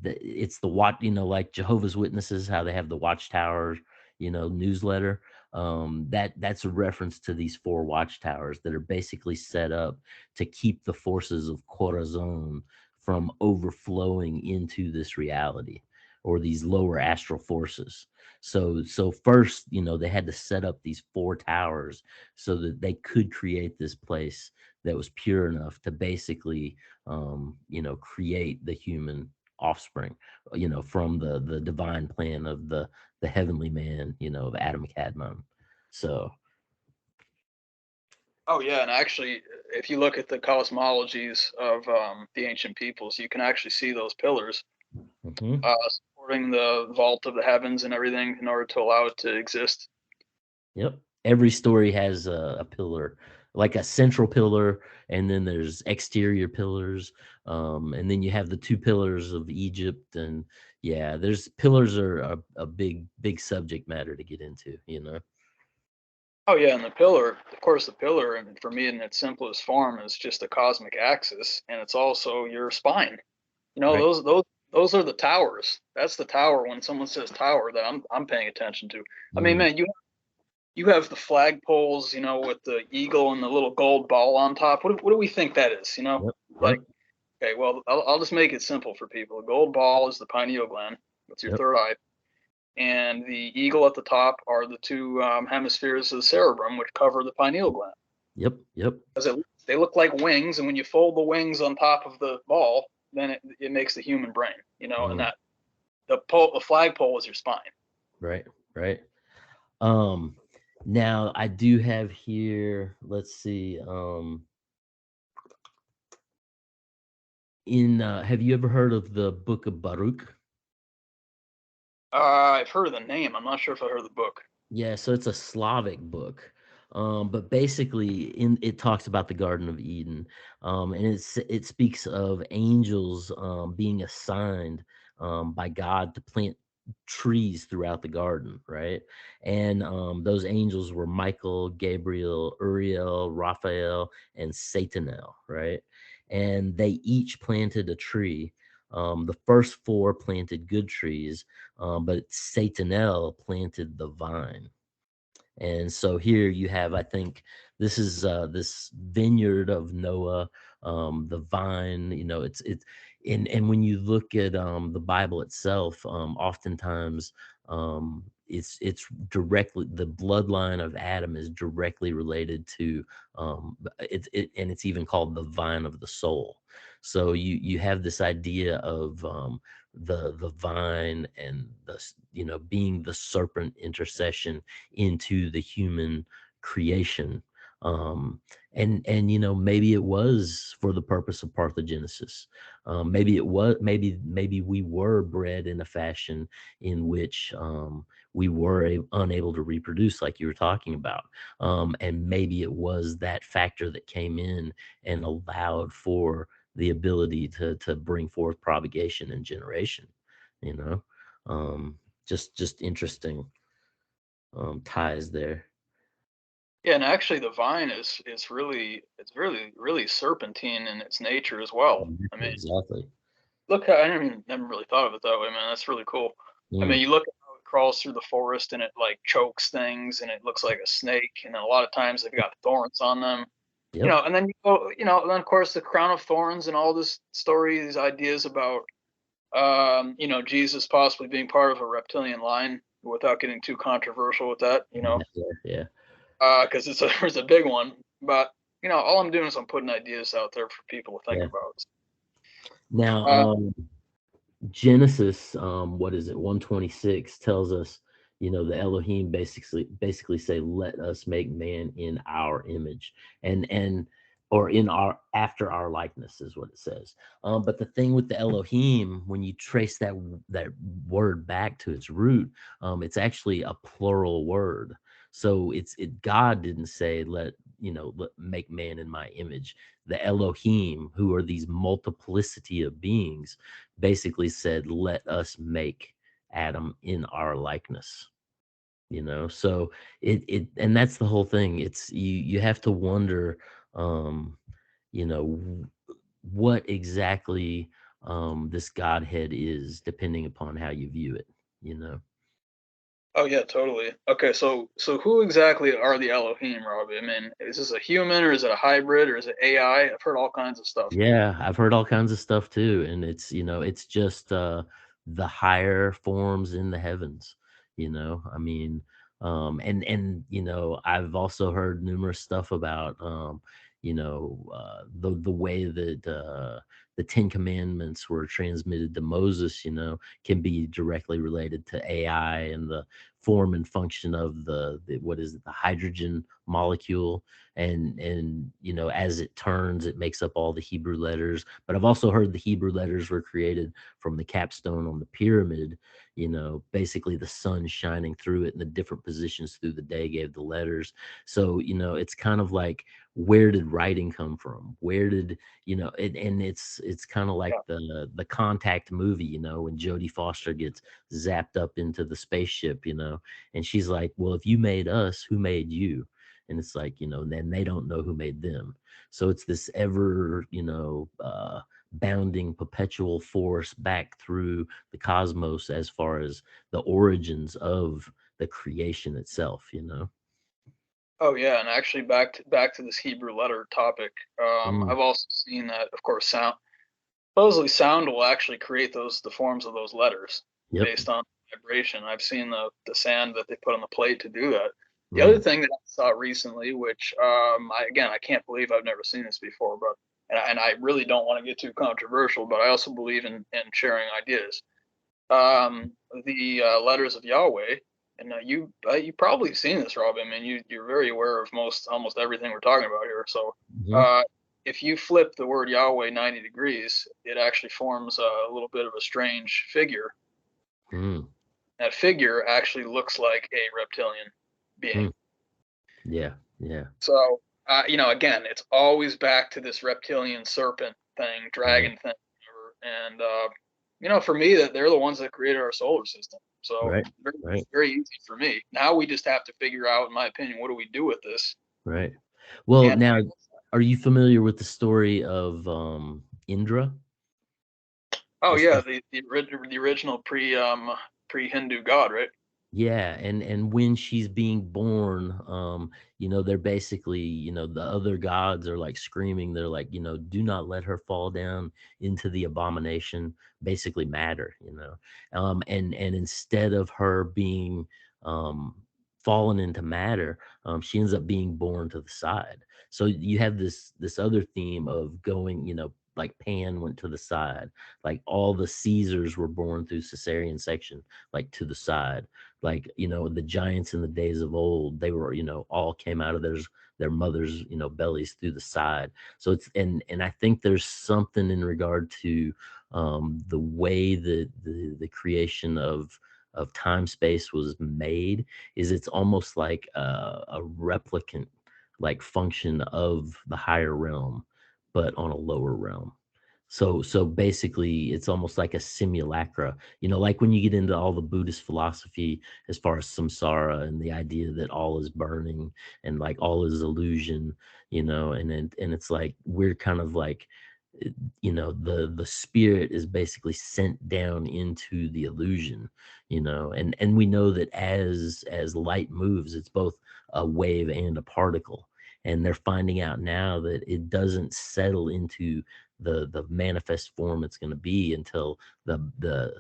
it's the watch, like Jehovah's Witnesses, how they have the watchtower, newsletter. That's a reference to these four watchtowers that are basically set up to keep the forces of Corazon from overflowing into this reality, or these lower astral forces. So first, they had to set up these four towers so that they could create this place that was pure enough to basically create the human offspring, from the divine plan of the heavenly man, of Adam Kadmon. So, Oh yeah, and actually, if you look at the cosmologies of the ancient peoples, you can actually see those pillars mhm. supporting the vault of the heavens and everything in order to allow it to exist. Yep. Every story has a pillar, like a central pillar, and then there's exterior pillars, and then you have the two pillars of Egypt, and yeah, there's pillars are a big subject matter to get into. Oh yeah, and the pillar, of course, the pillar, and for me in its simplest form, is just a cosmic axis, and it's also your spine. Right. Those are the towers. That's the tower. When someone says tower, that I'm paying attention to. I mean, Mm, man, you have the flag poles, with the eagle and the little gold ball on top. What do we think that is? yep. Like, Yep. okay, well, I'll just make it simple for people. The gold ball is the pineal gland. That's your Yep. third eye. And the eagle at the top are the two hemispheres of the cerebrum, which cover the pineal gland. Yep. Yep. Because they look like wings, and when you fold the wings on top of the ball, then it makes the human brain. And Mm, that the flagpole is your spine. right. Right. Um, Now I do have here, let's see, have you ever heard of the Book of Baruch? I've heard of the name. I'm not sure if I heard of the book. Yeah, so it's a Slavic book. But basically it talks about the Garden of Eden. And it speaks of angels being assigned by God to plant trees throughout the garden, right? And those angels were Michael, Gabriel, Uriel, Raphael, and Satanel, right? and they each planted a tree. The first four planted good trees, but Satanel planted the vine. And so here you have, I think this is this vineyard of Noah, the vine. It's and when you look at the Bible itself, oftentimes it's directly, the bloodline of Adam is directly related to and it's even called the vine of the soul. So you have this idea of the vine and being the serpent intercession into the human creation. And maybe it was for the purpose of parthenogenesis. Maybe it was, maybe we were bred in a fashion in which we were unable to reproduce, like you were talking about. And maybe it was that factor that came in and allowed for the ability to bring forth propagation and generation. you know just interesting ties there. Yeah, and actually the vine is really, it's really serpentine in its nature as well. I mean, Exactly. look, I never really thought of it that way, man. That's really cool. I Mm, mean, you look at how it crawls through the forest and it like chokes things and it looks like a snake, and then a lot of times they've got thorns on them. yep. And then you go, and then of course the crown of thorns and all this story, these ideas about Jesus possibly being part of a reptilian line, without getting too controversial with that, Yeah. because it's a big one. But all I'm doing is I'm putting ideas out there for people to think Yeah. about. Now, Uh, Genesis, what is it, 126 tells us, the Elohim basically say, let us make man in our image, and or in our, after our likeness, is what it says. But the thing with the Elohim, when you trace that word back to its root, it's actually a plural word. So God didn't say, make man in my image. The Elohim, who are these multiplicity of beings, basically said, let us make Adam in our likeness. So and that's the whole thing. It's you have to wonder, um you know what exactly this Godhead is, depending upon how you view it you know oh yeah, totally. Okay, so who exactly are the Elohim, Robbie? I mean, is this a human or is it a hybrid or is it AI? I've heard all kinds of stuff. Yeah, I've heard all kinds of stuff too, and it's just the higher forms in the heavens. I mean, and I've also heard numerous stuff about the way that the Ten Commandments were transmitted to Moses, can be directly related to AI and the form and function of the what is it, the hydrogen molecule, and as it turns, it makes up all the Hebrew letters. But I've also heard the Hebrew letters were created from the capstone on the pyramid. Basically the sun shining through it, and the different positions through the day gave the letters. So it's kind of like, where did writing come from? Where did and it's kind of like Yeah. the Contact movie, when Jodie Foster gets zapped up into the spaceship, and she's like, well, if you made us, who made you? And it's like, then they don't know who made them. So it's this ever bounding perpetual force back through the cosmos, as far as the origins of the creation itself. Oh yeah, and actually back to this Hebrew letter topic. Mm, I've also seen that, of course, supposedly sound will actually create the forms of those letters yep. based on vibration. I've seen the sand that they put on the plate to do that. The other Mm, thing that I saw recently, which I can't believe I've never seen this before, but and I really don't want to get too controversial, but I also believe in sharing ideas. The letters of Yahweh, and you probably seen this, Rob. I mean, you're very aware of almost everything we're talking about here. So, mhm, uh, if you flip the word Yahweh 90 degrees, it actually forms a little bit of a strange figure. mm, That figure actually looks like a reptilian being. mm. Yeah, yeah, So, again, it's always back to this reptilian serpent thing, right, dragon thing, whatever. And for me, that they're the ones that created our solar system. So right, very, right, very easy for me. Now we just have to figure out, in my opinion, what do we do with this? right. Well, And now, where else? Are you familiar with the story of Indra? Oh As yeah, far the original pre-Hindu god, right? Yeah, and when she's being born, they're basically, the other gods are like screaming. They're like, do not let her fall down into the abomination, basically matter. And instead of her being um fallen into matter, she ends up being born to the side. So you have this other theme of going, like Pan went to the side, like all the Caesars were born through cesarean section, like to the side, like the giants in the days of old, they were, all came out of their mothers, bellies through the side. So it's, and I think there's something in regard to the way that the creation of time space was made, is it's almost like a replicant like function of the higher realm, but on a lower realm. So basically it's almost like a simulacra, like when you get into all the Buddhist philosophy as far as samsara and the idea that all is burning and like all is illusion, and it's like we're kind of like, the spirit is basically sent down into the illusion, and we know that as light moves, it's both a wave and a particle. And they're finding out now that it doesn't settle into the manifest form it's going to be until the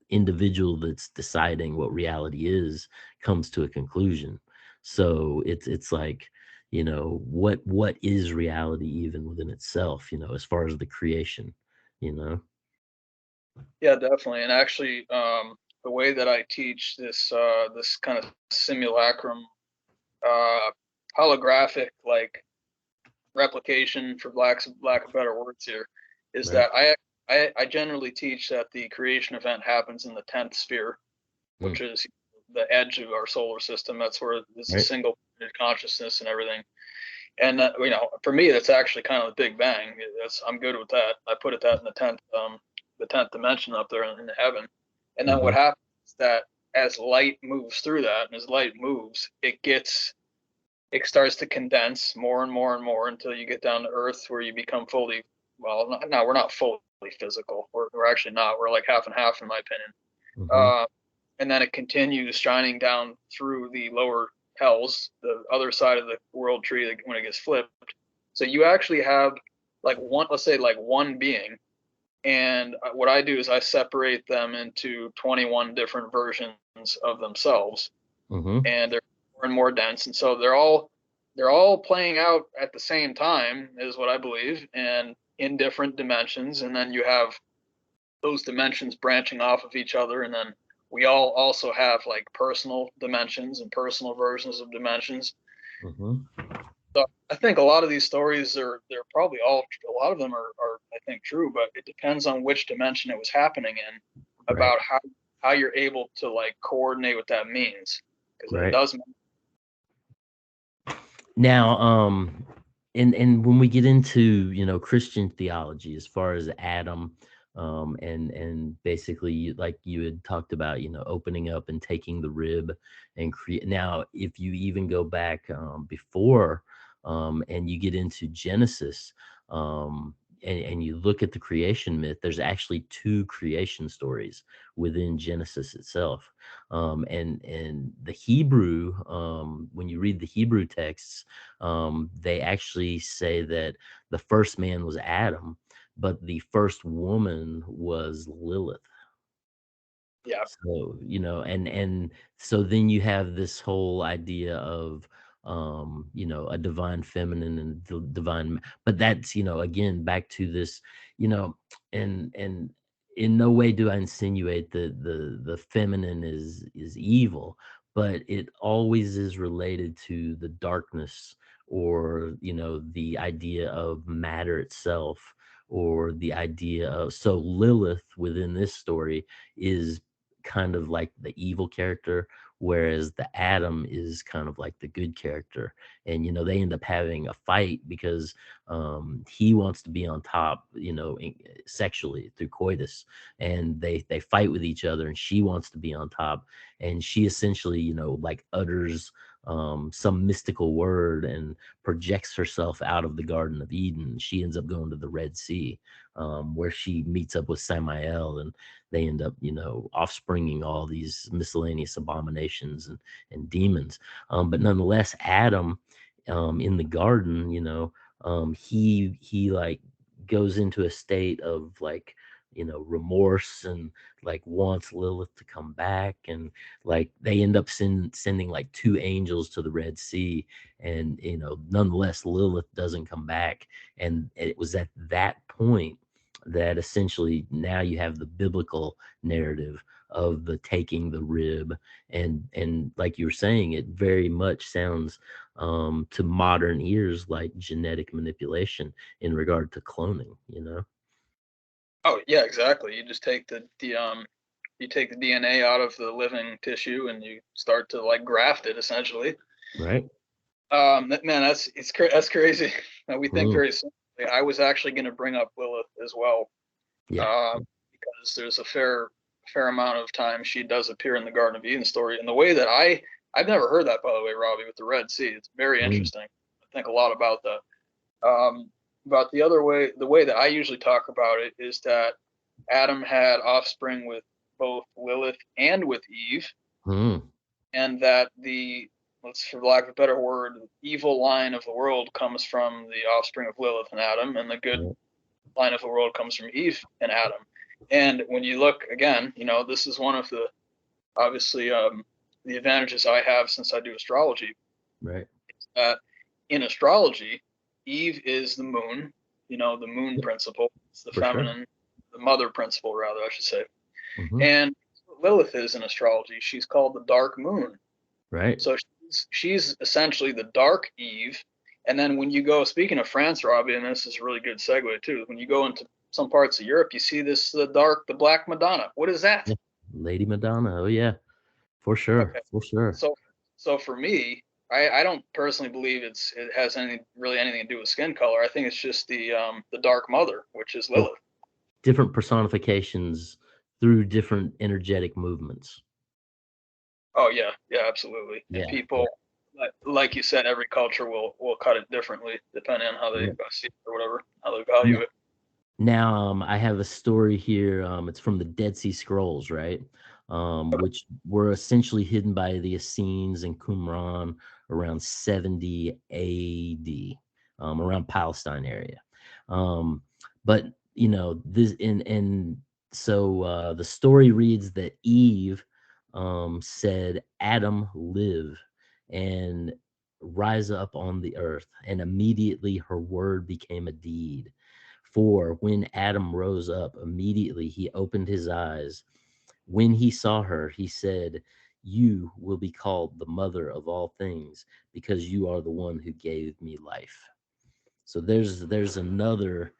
individual that's deciding what reality is comes to a conclusion. So it's like, what is reality even within itself, as far as the creation, you know Yeah, definitely. And actually, the way that I teach this kind of simulacrum, uh, holographic like replication, for lack of better words here, is right. that I generally teach that the creation event happens in the 10th sphere, Mm, which is the edge of our solar system. That's where it's a right. single consciousness and everything. And for me, that's actually kind of the Big Bang. I'm good with that. I put it that in the 10th dimension up there in heaven. And then what Hmm. happens is that as light moves through that, and as light moves, it starts to condense more and more and more until you get down to Earth, where you become fully, well, no, we're not fully physical. We're actually not. We're like half and half, in my opinion. Hmm. Uh, and then it continues shining down through the lower hells, the other side of the world tree, when it gets flipped. So you actually have like one, let's say like one being, and what I do is I separate them into 21 different versions of themselves, Hmm. and they're more and more dense, and so they're all playing out at the same time, is what I believe, and in different dimensions, and then you have those dimensions branching off of each other, and then we all also have like personal dimensions and personal versions of dimensions. Hmm. So I think a lot of these stories they're probably all, a lot of them are I think true, but it depends on which dimension it was happening in, Right. about how you're able to like coordinate what that means, because it Right. does. Now, and when we get into, Christian theology, as far as Adam, and basically, like you had talked about, opening up and taking the rib and create. Now, if you even go back before, and you get into Genesis, and you look at the creation myth, there's actually two creation stories within Genesis itself. And the Hebrew, when you read the Hebrew texts, they actually say that the first man was Adam, but the first woman was Lilith. Yeah. So, and so then you have this whole idea of, a divine feminine and divine, but that's, again, back to this, you know, and in no way do I insinuate that the feminine is evil, but it always is related to the darkness, or, the idea of matter itself, or the idea of, so Lilith within this story is kind of like the evil character, whereas the Atom is kind of like the good character. And they end up having a fight because he wants to be on top, sexually through coitus, and they fight with each other, and she wants to be on top, and she essentially, like utters some mystical word and projects herself out of the Garden of Eden. She ends up going to the Red Sea, where she meets up with Samael, and they end up, offspringing all these miscellaneous abominations and demons. But nonetheless, Adam, in the garden, he like goes into a state of like, remorse, and like wants Lilith to come back, and like they end up sending like two angels to the Red Sea, and nonetheless Lilith doesn't come back. And it was at that point that essentially now you have the biblical narrative of the taking the rib, and like you were saying, it very much sounds to modern ears like genetic manipulation in regard to cloning. Oh yeah, exactly. You just take you take the DNA out of the living tissue and you start to like graft it essentially. Right. Man, that's crazy. We think Mm, very simply. I was actually going to bring up Lilith as well, yeah. because there's a fair amount of time she does appear in the Garden of Eden story. And the way that I've never heard that, by the way, Robbie, with the Red Sea. It's very Mm, interesting. I think a lot about that. But the way that I usually talk about it is that Adam had offspring with both Lilith and with Eve, mm, and that the, let's, for lack of a better word, evil line of the world comes from the offspring of Lilith and Adam, and the good right. line of the world comes from Eve and Adam. And when you look again, this is one of the, obviously, the advantages I have since I do astrology. Right. In astrology, Eve is the moon, the moon Yep, principle. It's the for sure. feminine, the mother principle, rather, I should say. Hmm. And Lilith is in astrology. She's called the dark moon. Right. So she's essentially the dark Eve. And then when you go, speaking of France, Robbie, and this is a really good segue too, when you go into some parts of Europe, you see the Black Madonna. What is that? Yeah. Lady Madonna. Oh yeah, for sure. Okay. For sure. So, so for me, I don't personally believe it has anything to do with skin color. I think it's just the dark mother, which is Well, Lilith. different personifications through different energetic movements. Oh yeah, yeah, absolutely. And Yeah. people, like you said, every culture will cut it differently depending on how they Yeah. see it or whatever, how they value Now, it. now, I have a story here. It's from the Dead Sea Scrolls, right? Which were essentially hidden by the Essenes and Qumran around 70 AD, around Palestine area. Um, but this and so the story reads that Eve said, "Adam, live and rise up on the earth," and immediately her word became a deed. For when Adam rose up, immediately he opened his eyes. When he saw her, he said, "You will be called the mother of all things, because you are the one who gave me life." So there's another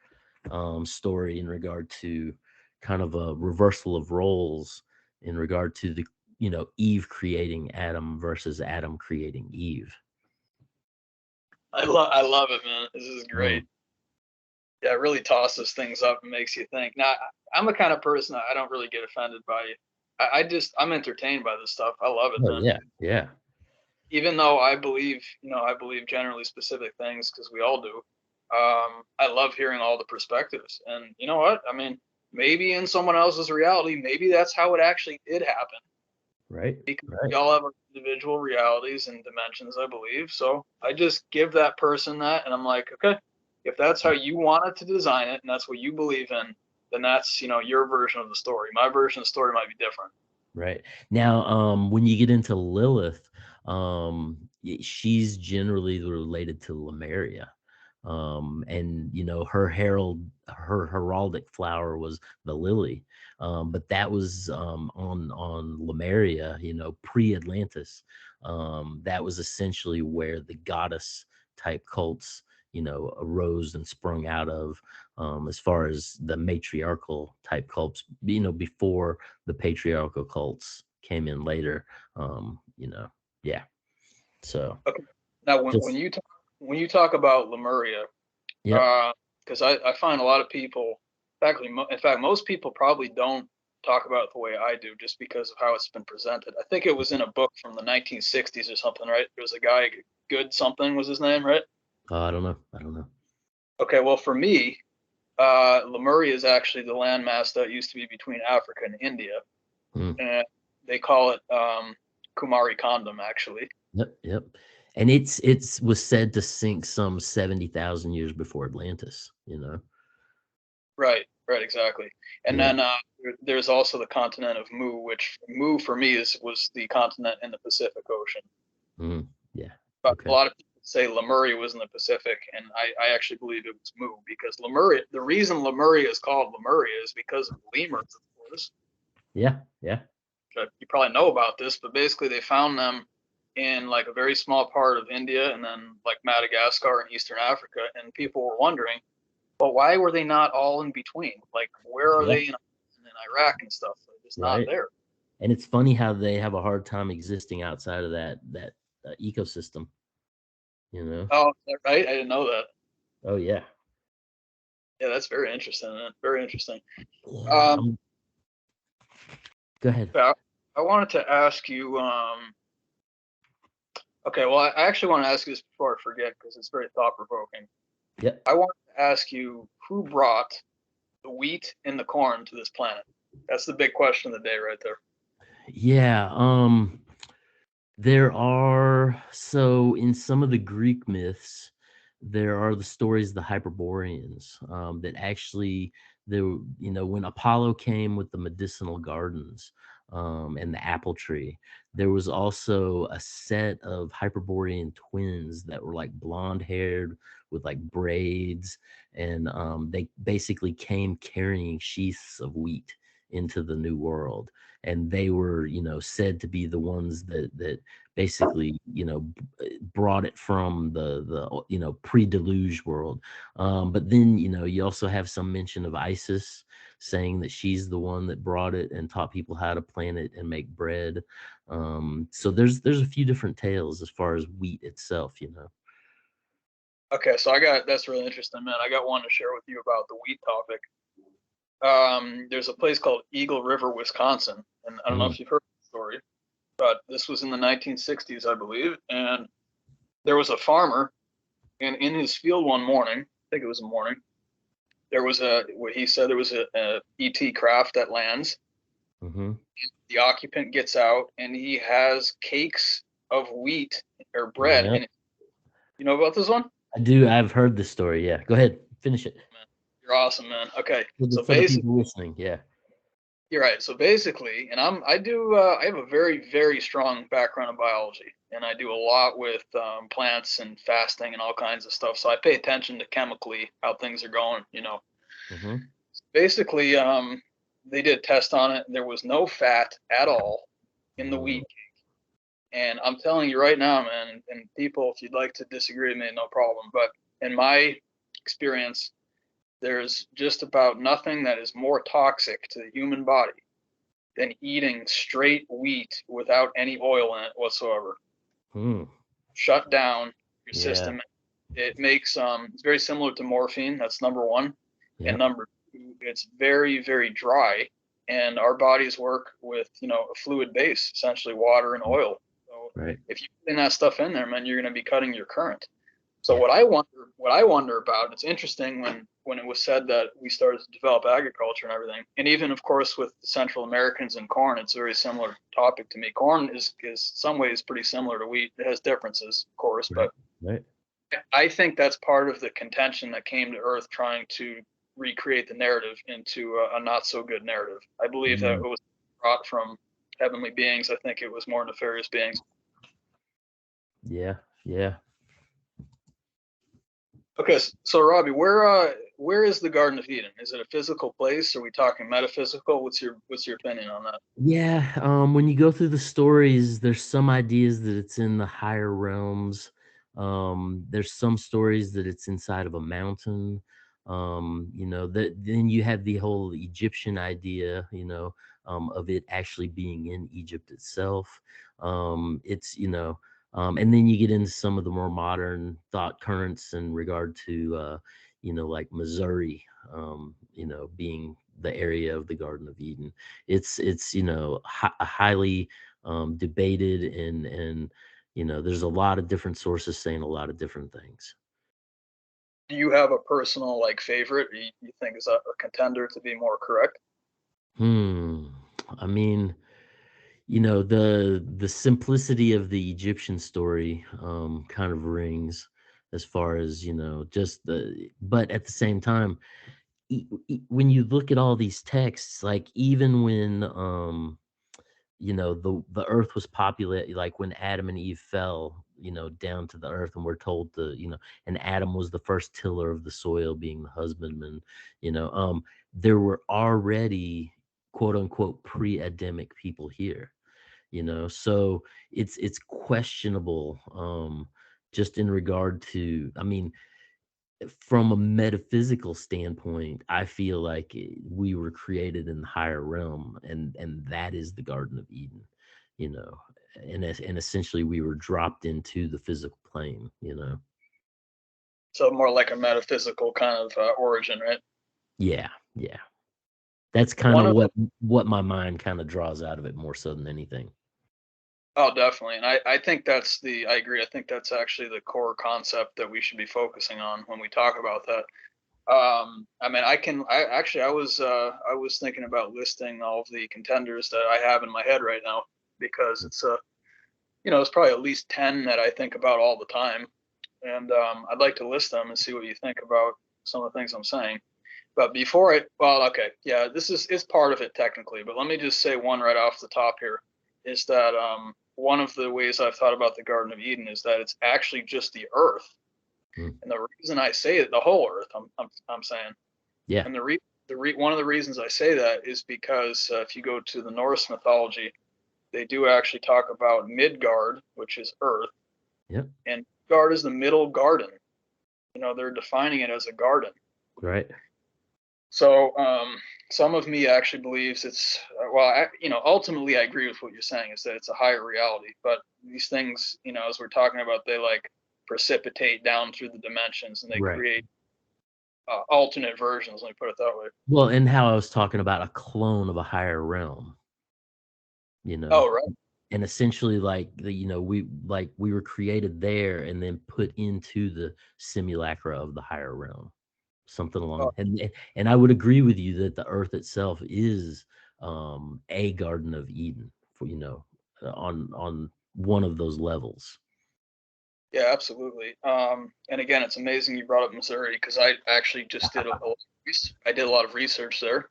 story in regard to kind of a reversal of roles in regard to the Eve creating Adam versus Adam creating Eve. I love it, man. This is Mm. great. Yeah, it really tosses things up and makes you think. Now, I'm the kind of person that I don't really get offended by. I'm entertained by this stuff. I love it, Oh man. yeah, yeah, Even though I believe generally specific things because we all do. I love hearing all the perspectives, and you know what? I mean, maybe in someone else's reality, maybe that's how it actually did happen. right, Because we right. all have our individual realities and dimensions, I believe. So I just give that person that, and I'm like, okay, if that's how you wanted to design it, and that's what you believe in, then that's your version of the story. My version of the story might be different. Right. Now, when you get into Lilith, she's generally related to Lemuria. And her heraldic flower was the lily. But that was on Lemuria, pre-Atlantis. That was essentially where the goddess type cults, arose and sprung out of, as far as the matriarchal type cults, before the patriarchal cults came in later. Yeah. So Okay. Now, just when you talk about Lemuria, yep. because I find a lot of people, in fact, most people probably don't. talk about it the way I do, just because of how it's been presented. I think it was in a book from the 1960s or something, right? There was a guy, Good something was his name, right? I don't know. I don't know. Okay, well, for me, Lemuria is actually the landmass that used to be between Africa and India, Mm. and they call it Kumari Kandam, actually. Yep, yep. And it's was said to sink some 70,000 years before Atlantis, you know? Right, right, exactly. And Yeah. then there's also the continent of Mu, which Mu for me was the continent in the Pacific Ocean. Mm. Yeah. But a Okay. lot of people say Lemuria was in the Pacific, and I actually believe it was Mu, because Lemuria, the reason Lemuria is called Lemuria is because of lemurs, of course. Yeah, yeah. You probably know about this, but basically they found them in like a very small part of India and then like Madagascar and Eastern Africa, and people were wondering, but why were they not all in between? Like, where are Yeah, they in Iraq and stuff? They're just not right. there. And it's funny how they have a hard time existing outside of that ecosystem, you know? Oh, is that right? I didn't know that. Oh, yeah. Yeah, that's very interesting, man. Very interesting. Yeah, Um, go ahead. I wanted to ask you. Okay, well, I actually want to ask you this before I forget because it's very thought provoking. Yep. I wanted to ask you who brought the wheat and the corn to this planet. That's the big question of the day, right there. Yeah, there are so in some of the Greek myths, there are the stories of the Hyperboreans, that actually there, when Apollo came with the medicinal gardens, and the apple tree, there was also a set of Hyperborean twins that were like blonde haired with like braids, and they basically came carrying sheaths of wheat into the new world, and they were said to be the ones that basically brought it from the pre-deluge world. But then you also have some mention of Isis saying that she's the one that brought it and taught people how to plant it and make bread. So there's a few different tales as far as wheat itself. Okay, so that's really interesting, man. I got one to share with you about the wheat topic. There's a place called Eagle River, Wisconsin, and I don't know Mm, if you've heard the story, but this was in the 1960s, I believe, and there was a farmer, and in his field one morning, I think it was a morning, there was what he said there was a ET craft that lands. mhm. The occupant gets out, and he has cakes of wheat or bread Yeah, in it. You know about this one? I do. I've heard this story. Yeah, go ahead, finish it Man, you're awesome, man. Okay, so for the basically, people listening. Yeah. you're right. So basically, and I have a very very strong background in biology, and I do a lot with plants and fasting and all kinds of stuff. So I pay attention to chemically how things are going. Hmm. Basically, they did a test on it. There was no fat at all in the Mm, wheat. And I'm telling you right now, man, and people, if you'd like to disagree with me, no problem. But in my experience, there's just about nothing that is more toxic to the human body than eating straight wheat without any oil in it whatsoever. mm, Shut down your yeah. system. It makes it's very similar to morphine. That's number one. And Yep. number two, it's very, very dry. And our bodies work with, a fluid base, essentially water and oil. So Right. if you put that stuff in there, man, you're going to be cutting your current. So Yeah. what I wonder about, it's interesting when it was said that we started to develop agriculture and everything, and even of course with the Central Americans and corn, it's a very similar topic to me. Corn is in some ways pretty similar to wheat. It has differences, of course, Right. but Right. I think that's part of the contention that came to Earth trying to recreate the narrative into a not so good narrative. I believe that it Mm, was brought from heavenly beings. I think it was more nefarious beings. yeah. Yeah. Okay, so Robbie, where is the Garden of Eden? Is it a physical place? Are we talking metaphysical? What's your opinion on that? Yeah, when you go through the stories, there's some ideas that it's in the higher realms. There's some stories that it's inside of a mountain. That then you have the whole Egyptian idea, of it actually being in Egypt itself. It's, and then you get into some of the more modern thought currents in regard to, like Missouri, being the area of the Garden of Eden. It's highly debated, and there's a lot of different sources saying a lot of different things. Do you have a personal like favorite you think is a contender to be more correct? Hmm. I mean, the simplicity of the Egyptian story kind of rings as far as just but at the same time, when you look at all these texts, like even when the earth was populated, like when Adam and Eve fell down to the earth, and we're told and Adam was the first tiller of the soil, being the husbandman. There were already quote unquote pre-Adamic people here, so it's questionable, just in regard to, I mean, from a metaphysical standpoint, I feel like we were created in the higher realm, and that is the Garden of Eden, you know, and essentially we were dropped into the physical plane. So more like a metaphysical kind of origin, right? Yeah, yeah. That's kind One of of the what my mind kind of draws out of it more so than anything. Oh, definitely. And I think I agree. I think that's actually the core concept that we should be focusing on when we talk about that. I mean, I was thinking about listing all of the contenders that I have in my head right now because it's probably at least 10 that I think about all the time. And I'd like to list them and see what you think about some of the things I'm saying. But well, okay, yeah, this is part of it technically, but let me just say one right off the top here is that one of the ways I've thought about the Garden of Eden is that it's actually just the earth. Mm. And the reason I say it, the whole earth, I'm saying, Yeah, and one of the reasons I say that is because if you go to the Norse mythology, they do actually talk about Midgard, which is earth, yeah, and Midgard is the middle garden. They're defining it as a garden. right, So some of me actually believes it's ultimately I agree with what you're saying is that it's a higher reality. But these things, as we're talking about, they like precipitate down through the dimensions and they right. create alternate versions. Let me put it that way. Well, and how I was talking about a clone of a higher realm, you know Oh, right. and essentially, like, we were created there and then put into the simulacra of the higher realm, something Oh, along. And I would agree with you that the earth itself is a Garden of Eden, for on one of those levels. yeah, absolutely. And again, it's amazing you brought up Missouri because I actually just I did a lot of research there.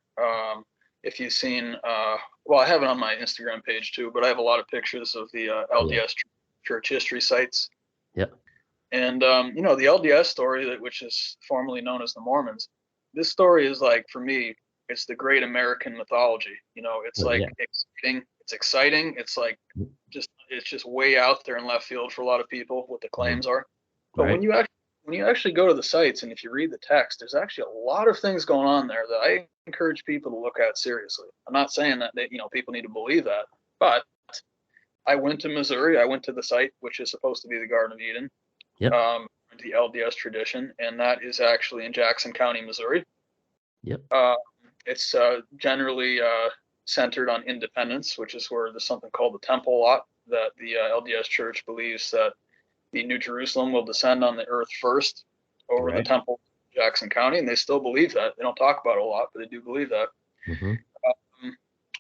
If you've seen, well, I have it on my Instagram page too, but I have a lot of pictures of the Oh yeah. LDS church history sites. Yep. And the LDS story, which is formerly known as the Mormons, this story is like for me, it's the great American mythology. It's Oh like yeah. exciting. It's exciting. It's like it's just way out there in left field for a lot of people what the Mhm. claims are. But Right. when you actually go to the sites and if you read the text, there's actually a lot of things going on there that I encourage people to look at seriously. I'm not saying that people need to believe that, but I went to Missouri. I went to the site, which is supposed to be the Garden of Eden, Yep. the LDS tradition, and that is actually in Jackson County, Missouri. Yep. Uh, it's generally centered on independence, which is where there's something called the Temple Lot that the LDS Church believes that the New Jerusalem will descend on the earth first over the Right. temple in Jackson County, and they still believe that. They don't talk about it a lot, but they do believe that. Hmm.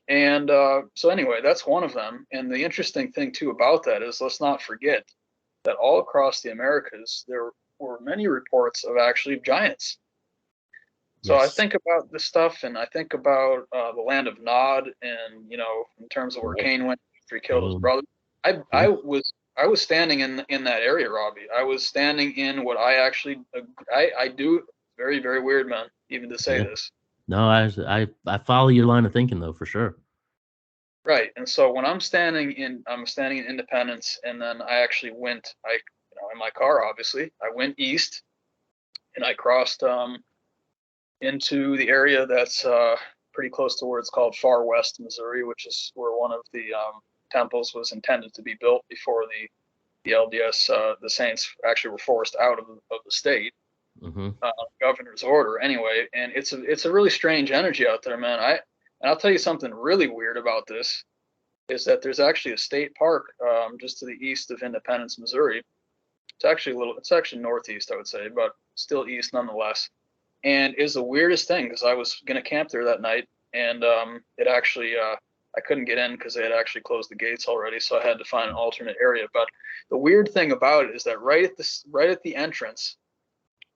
And so anyway, that's one of them. And the interesting thing too about that is let's not forget that all across the Americas there were many reports of actually giants. So I Yes. think about this stuff, and I think about the land of Nod, and in terms of where Right. Cain went after he killed his Cain. brother. I Yeah. I was I was standing in that area, Robbie. I was standing in what I actually I do. Very very weird, man, even to say Yeah. this. No, I follow your line of thinking though, for sure. Right. And so when I'm standing in Independence, and then I actually went, in my car, obviously, I went east, and I crossed into the area that's pretty close to where it's called Far West, Missouri, which is where one of the temples was intended to be built before the LDS, the Saints actually were forced out of the state. Mm-hmm. Governor's order anyway. And it's a really strange energy out there, man. And I'll tell you something really weird about this is that there's actually a state park just to the east of Independence, Missouri. It's actually northeast, I would say, but still east nonetheless. And is the weirdest thing because I was gonna camp there that night, and it actually I couldn't get in because they had actually closed the gates already, so I had to find an alternate area. But the weird thing about it is that right at the entrance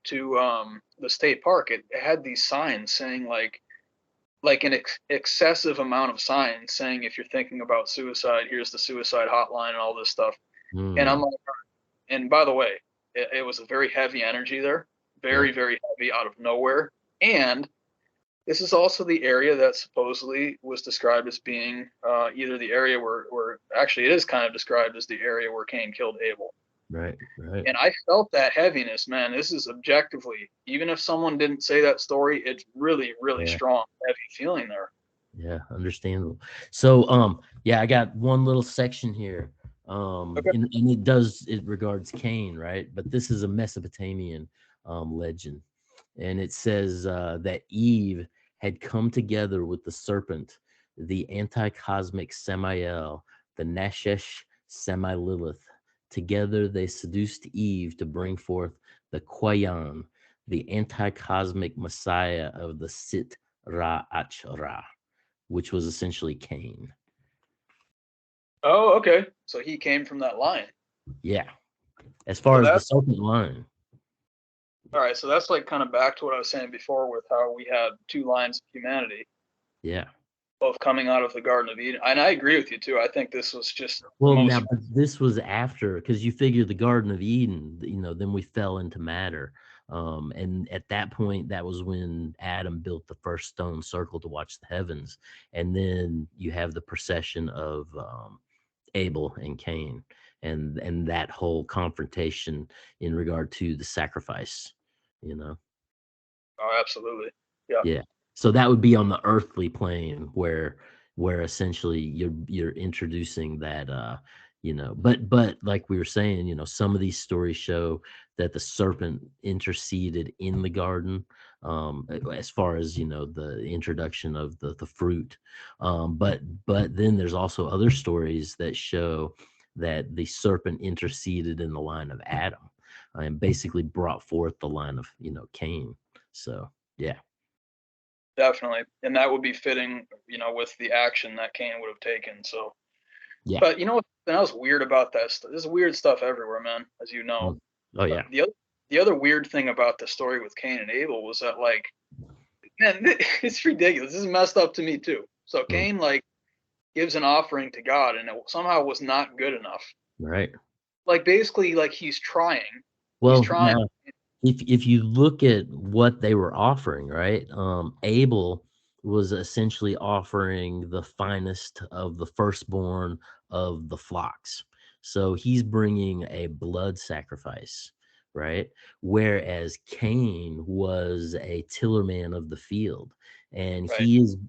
to the state park, it had these signs saying like an excessive amount of signs saying if you're thinking about suicide, here's the suicide hotline and all this stuff. And I'm Mm, like, and by the way, it was a very heavy energy there, yeah. very, very heavy out of nowhere. And this is also the area that supposedly was described as being either the area where actually it is kind of described as the area where Cain killed Abel. Right. Right. And I felt that heaviness, man. This is objectively, even if someone didn't say that story, it's really, really Yeah. strong, heavy feeling there. Yeah. Understandable. So, yeah, I got one little section here. Okay. And it regards Cain, right? But this is a Mesopotamian legend. And it says that Eve had come together with the serpent, the anti-cosmic Samael, the Nashesh Semi-Lilith. Together they seduced Eve to bring forth the Kwayan, the anti-cosmic messiah of the Sit Ra Achra, which was essentially Cain. Oh, okay. So he came from that line. Yeah, as So far as the that's serpent line. all right. So that's like kind of back to what I was saying before with how we had two lines of humanity, Yeah. both coming out of the Garden of Eden. And I agree with you too. I think this was just the Well, now, most. but this was after, because you figure the Garden of Eden, then we fell into matter. And at that point, that was when Adam built the first stone circle to watch the heavens. And then you have the procession of Abel and Cain, and that whole confrontation in regard to the sacrifice, you know? Oh, absolutely. Yeah. Yeah. So that would be on the earthly plane where essentially you're introducing that but like we were saying, some of these stories show that the serpent interceded in the garden, as far as the introduction of the fruit. But then there's also other stories that show that the serpent interceded in the line of Adam, and basically brought forth the line of Cain. So yeah. Definitely. And that would be fitting, with the action that Cain would have taken. So, Yeah. but what else weird about that? There's weird stuff everywhere, man, as you know. Mm. Oh But yeah. the other weird thing about the story with Cain and Abel was that, like, man, it's ridiculous. This is messed up to me too. So Mm. Cain, like, gives an offering to God, and it somehow was not good enough. Right. Like, basically, like, he's trying. He's Well, trying. now if you look at what they were offering, right? Abel was essentially offering the finest of the firstborn of the flocks. So he's bringing a blood sacrifice, right? Whereas Cain was a tillerman of the field, and Right.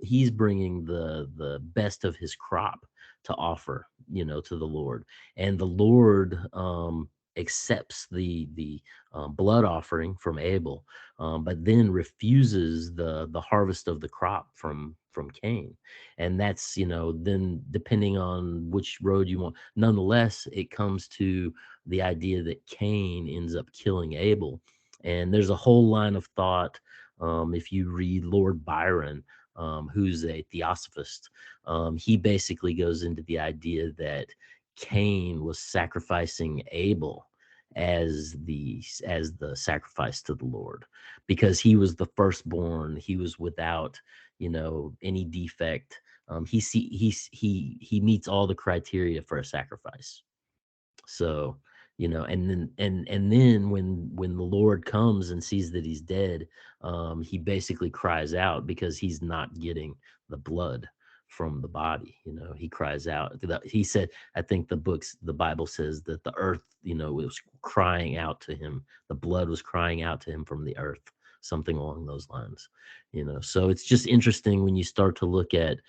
he's bringing the best of his crop to offer, to the Lord. And the Lord accepts the blood offering from Abel, but then refuses the harvest of the crop from Cain. And that's, then depending on which road you want. Nonetheless, it comes to the idea that Cain ends up killing Abel. And there's a whole line of thought. If you read Lord Byron, who's a theosophist, he basically goes into the idea that Cain was sacrificing Abel as the sacrifice to the Lord, because he was the firstborn. He was without, any defect. He meets all the criteria for a sacrifice. So, and then when the Lord comes and sees that he's dead, he basically cries out because he's not getting the blood from the body. He cries out. He said, I think the Bible says that the earth, was crying out to him. The blood was crying out to him from the earth, something along those lines. So it's just interesting when you start to look at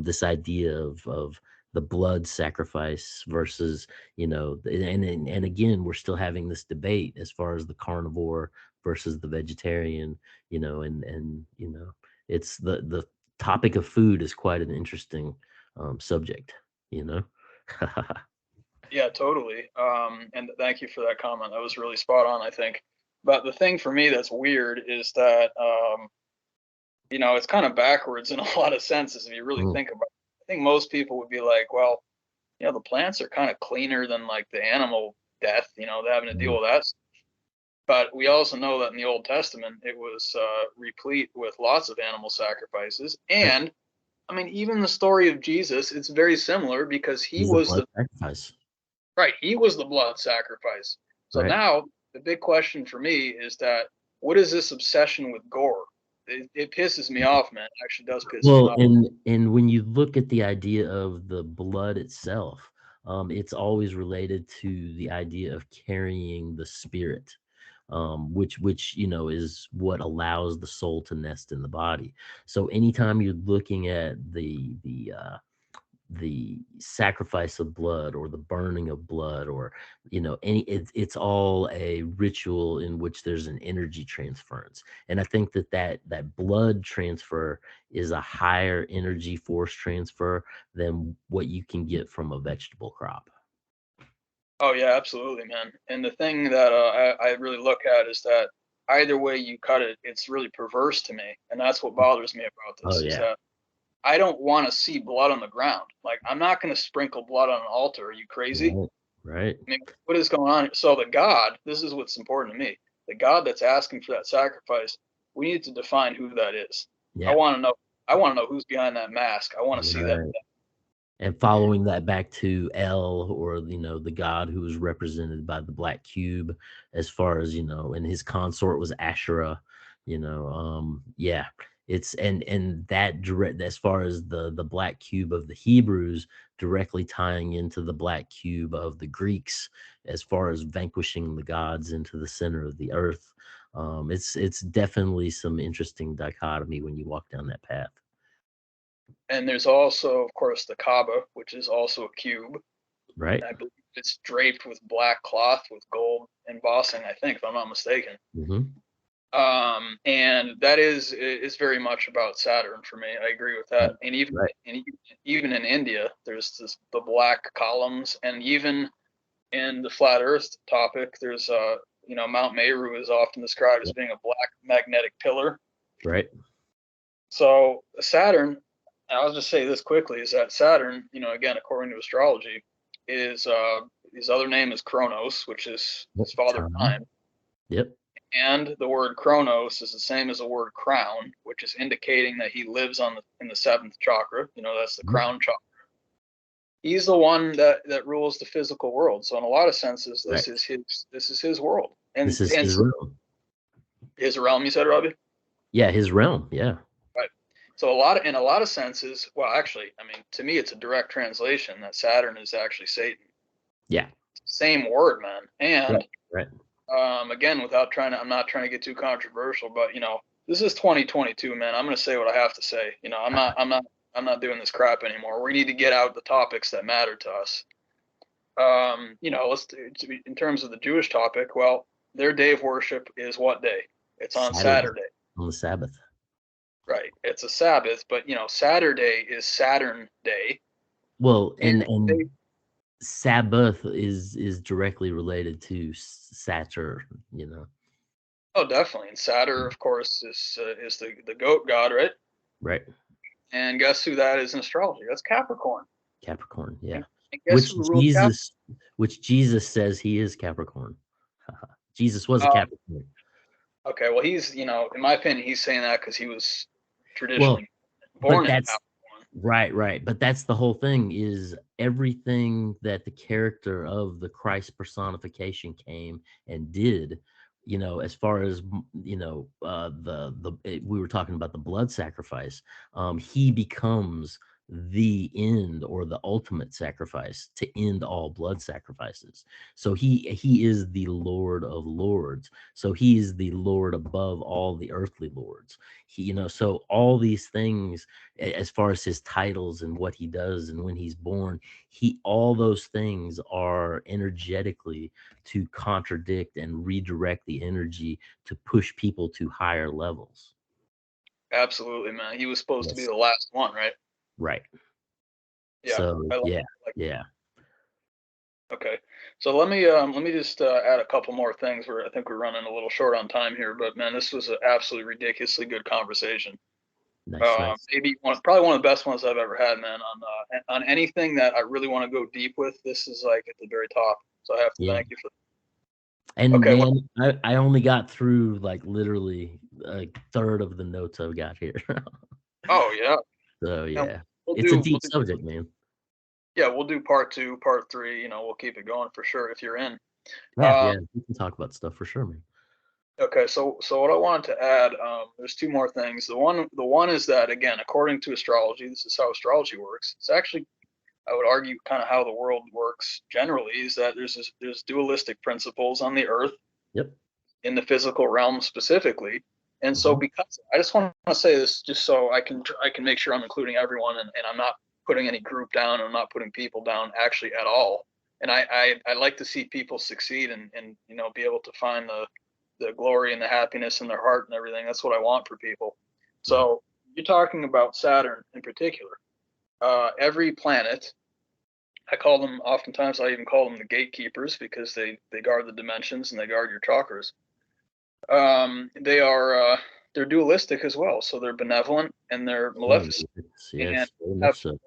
this idea of the blood sacrifice versus, and again, we're still having this debate as far as the carnivore versus the vegetarian, and it's the topic of food is quite an interesting subject, you know. Yeah, totally. And thank you for that comment. That was really spot on, I think. But the thing for me that's weird is that it's kind of backwards in a lot of senses if you really Mm, think about it. I think most people would be like, well, the plants are kind of cleaner than like the animal death, they're having to deal mm, with that. But we also know that in the Old Testament, it was replete with lots of animal sacrifices. right. And I mean, even the story of Jesus, it's very similar because he He's the was blood the sacrifice, right, he was the blood sacrifice. So right? now the big question for me is that what is this obsession with gore? It pisses me off, man. It actually does piss me Well, off. and when you look at the idea of the blood itself, it's always related to the idea of carrying the spirit, which is what allows the soul to nest in the body. So anytime you're looking at the sacrifice of blood or the burning of blood, or it's all a ritual in which there's an energy transference. And I think that blood transfer is a higher energy force transfer than what you can get from a vegetable crop. Oh yeah, absolutely, man. And the thing that I really look at is that either way you cut it, it's really perverse to me, and that's what bothers me about Oh this is yeah. that I don't want to see blood on the ground. Like I'm not going to sprinkle blood on an altar. Are you crazy? Right, right. I mean, what is going on? So the God, this is what's important to me. The God that's asking for that sacrifice, we need to define who that is. I Yeah, want to know. I want to know who's behind that mask. I want to see that. right. And following that back to El, or the god who was represented by the black cube, as far as and his consort was Asherah. Yeah, it's and that direct, as far as the black cube of the Hebrews, directly tying into the black cube of the Greeks, as far as vanquishing the gods into the center of the earth. It's definitely some interesting dichotomy when you walk down that path. And there's also, of course, the Kaaba, which is also a cube. Right. And I believe it's draped with black cloth with gold embossing. I think, if I'm not mistaken. Hmm. And that is very much about Saturn for me. I agree with Right. that. And Right. even in India, there's the black columns, and even in the flat Earth topic, there's Mount Meru is often described as Yep. being a black magnetic pillar. Right. So Saturn, I'll just say this quickly, is that Saturn, again according to astrology, is his other name is Kronos, which is Yep. his father Time. time. Yep. And the word Kronos is the same as the word crown, which is indicating that he lives in the seventh chakra. That's the Yep. crown chakra. He's the one that rules the physical world. So in a lot of senses, Right. this is his world, and This is and his realm. his realm. You said, Robbie, Yeah, his realm. Yeah. right? So in a lot of senses, well, actually, I mean, to me, it's a direct translation that Saturn is actually Satan. Yeah. Same word, man. Right. And Right. again, I'm not trying to get too controversial, but this is 2022, man. I'm going to say what I have to say. I'm not doing this crap anymore. We need to get out the topics that matter to us. Let's in terms of the Jewish topic. Well, their day of worship is what day? It's on Saturday Saturday, on the Sabbath. right? It's a Sabbath, but Saturday is Saturn Day, Well, and and they, Sabbath is directly related to Saturn. You know. oh, definitely. And Saturn, of course, is the goat god, right? Right. And guess who that is in astrology? That's Capricorn. Capricorn. Yeah. And guess Which who ruled Cap? Jesus, which Jesus says he is Capricorn. Jesus was a Uh, Capricorn. okay, well, he's in my opinion, he's saying that because he was Well, traditionally but born in that's Capricorn. right, right. But that's the whole thing, is everything that the character of the Christ personification came and did, as far as we were talking about the blood sacrifice. He becomes the end or the ultimate sacrifice to end all blood sacrifices. So he is the Lord of Lords. So he is the Lord above all the earthly lords. He, so all these things, as far as his titles and what he does and when he's born, all those things are energetically to contradict and redirect the energy to push people to higher levels. Absolutely, man. He was supposed to be Yes. the last one, right? Right. Yeah. So I yeah, like yeah, Okay. So let me just add a couple more things. I think we're running a little short on time here, but man, this was an absolutely ridiculously good conversation. nice, nice. Maybe probably one of the best ones I've ever had, man. On anything that I really want to go deep with, this is like at the very top. So I have to Yeah. thank you for. And Okay. man, I only got through like literally a third of the notes I've got here. Oh yeah. So And yeah, we'll it's a do. deep subject, man. Yeah, we'll do part two, part three. We'll keep it going for sure if you're in. Yeah, Um, yeah, we can talk about stuff for sure, man. Okay, so what I wanted to add, there's two more things. The one is that again, according to astrology, this is how astrology works. It's actually, I would argue, kind of how the world works generally. Is that there's dualistic principles on the earth Yep. in the physical realm specifically, and so Hmm. because I just want to say this, just so I can make sure I'm including everyone, and I'm not putting any group down, and I'm not putting people down actually at all. And I like to see people succeed and be able to find the glory and the happiness in their heart and everything. That's what I want for people. Yeah. So you're talking about Saturn in particular. Every planet, I even call them the gatekeepers because they guard the dimensions and they guard your chakras. They're dualistic as well. So they're benevolent and they're Oh, maleficent and yes, very have much so.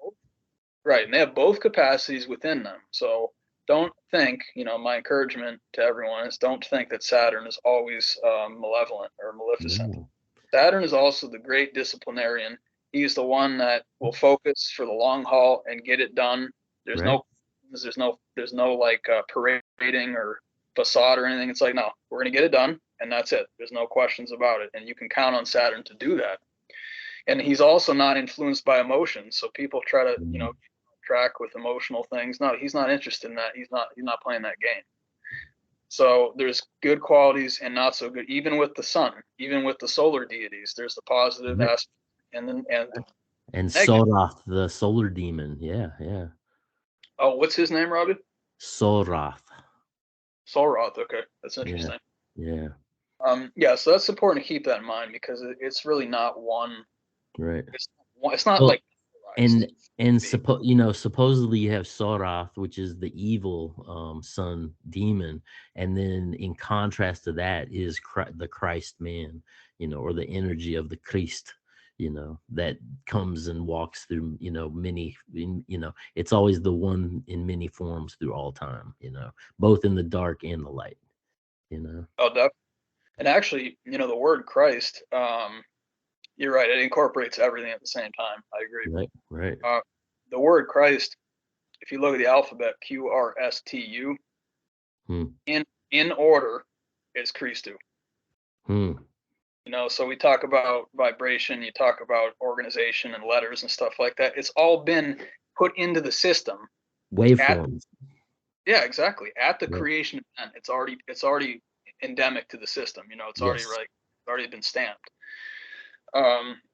right, and they have both capacities within them. So don't think, my encouragement to everyone is don't think that Saturn is always malevolent or maleficent. No. Saturn is also the great disciplinarian. He's the one that will focus for the long haul and get it done. There's Right. no, there's no like parading or facade or anything. It's like, no, we're gonna get it done, and that's it. There's no questions about it, and you can count on Saturn to do that. And he's also not influenced by emotions. So people try to, Mm. track with emotional things. No, he's not interested in that. He's not playing that game. So there's good qualities and not so good, even with the sun, even with the solar deities. There's the positive Right. aspect and the And negative. Soroth, the solar demon. Yeah, yeah. Oh, what's his name, Robbie? Soroth. Solroth. Okay, that's Yeah, interesting. yeah. Yeah, so that's important to keep that in mind because it's really not one. Right. It's not Well, like polarized. and supposedly you have Soroth, which is the evil sun demon, and then in contrast to that is the Christ man, or the energy of the Christ, that comes and walks through, it's always the one in many forms through all time, both in the dark and the light, you know. Oh, definitely. And actually, the word Christ, you're right. It incorporates everything at the same time. I agree. Right, right. Uh, the word Christ, if you look at the alphabet, Qrstu, Hmm. in order, is Christu. Hmm. So we talk about vibration, you talk about organization and letters and stuff like that. It's all been put into the system at Waveforms. yeah, exactly. At the Yep. creation event, it's already endemic to the system. It's already Yes. like already been stamped.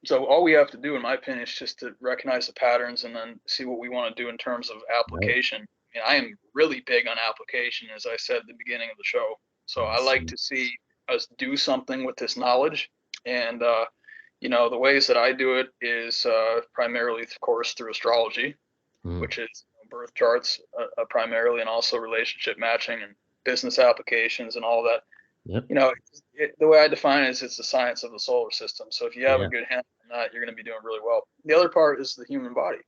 So all we have to do, in my opinion, is just to recognize the patterns and then see what we want to do in terms of Right. application. I am really big on application, as I said at the beginning of the show. So I like Awesome. to see us do something with this knowledge. And, the ways that I do it is primarily, of course, through astrology, Hmm. which is birth charts primarily, and also relationship matching and business applications and all that. Yep. The way I define it is it's the science of the solar system. So if you have a Yeah. good handle on that, you're going to be doing really well. The other part is the human body.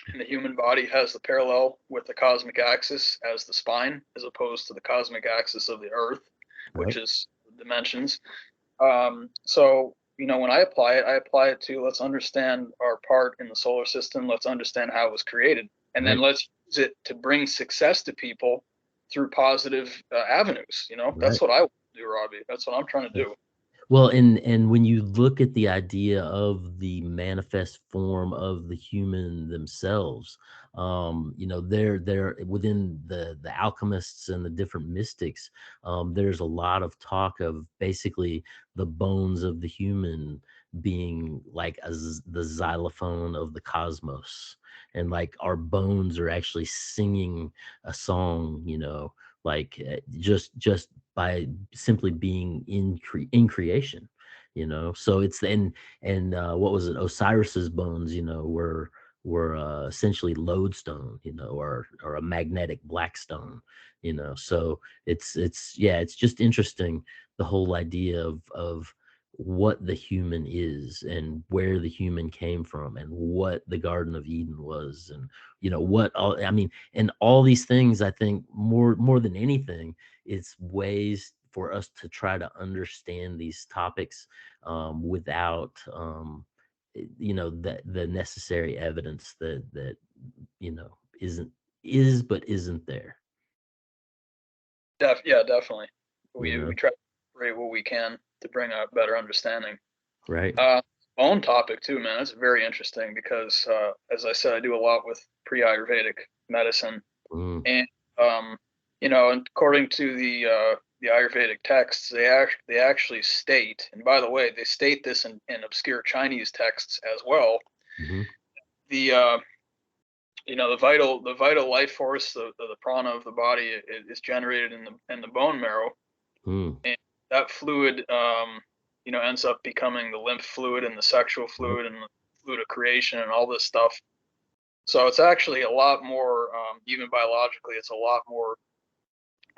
And the human body has the parallel with the cosmic axis as the spine, as opposed to the cosmic axis of the earth, which Right. is dimensions. So, when I apply it to let's understand our part in the solar system. Let's understand how it was created. And then Right. let's use it to bring success to people through positive avenues. That's Right. what I want to do, Robbie. That's what I'm trying to do. Well, and when you look at the idea of the manifest form of the human themselves, they're within the alchemists and the different mystics. There's a lot of talk of basically the bones of the human being like the xylophone of the cosmos, and like our bones are actually singing a song, like just by simply being in creation, so it's and what was it, Osiris's bones, were essentially lodestone, or a magnetic black stone, so it's just interesting, the whole idea of what the human is and where the human came from and what the Garden of Eden was, and what all, I mean, and all these things. I think more than anything, it's ways for us to try to understand these topics, without the necessary evidence that isn't is but isn't there. Yeah, definitely. We you we know try to create what we can to bring a better understanding. right. Uh, Own topic too, man. That's very interesting because, as I said, I do a lot with pre-Ayurvedic medicine, Mm, and and according to the Ayurvedic texts, they actually state, and by the way, they state this in obscure Chinese texts as well. hmm The the vital life force, the prana of the body, is generated in the bone marrow, mm, and that fluid, ends up becoming the lymph fluid and the sexual right. fluid and the fluid of creation and all this stuff. So it's actually a lot more, even biologically, it's a lot more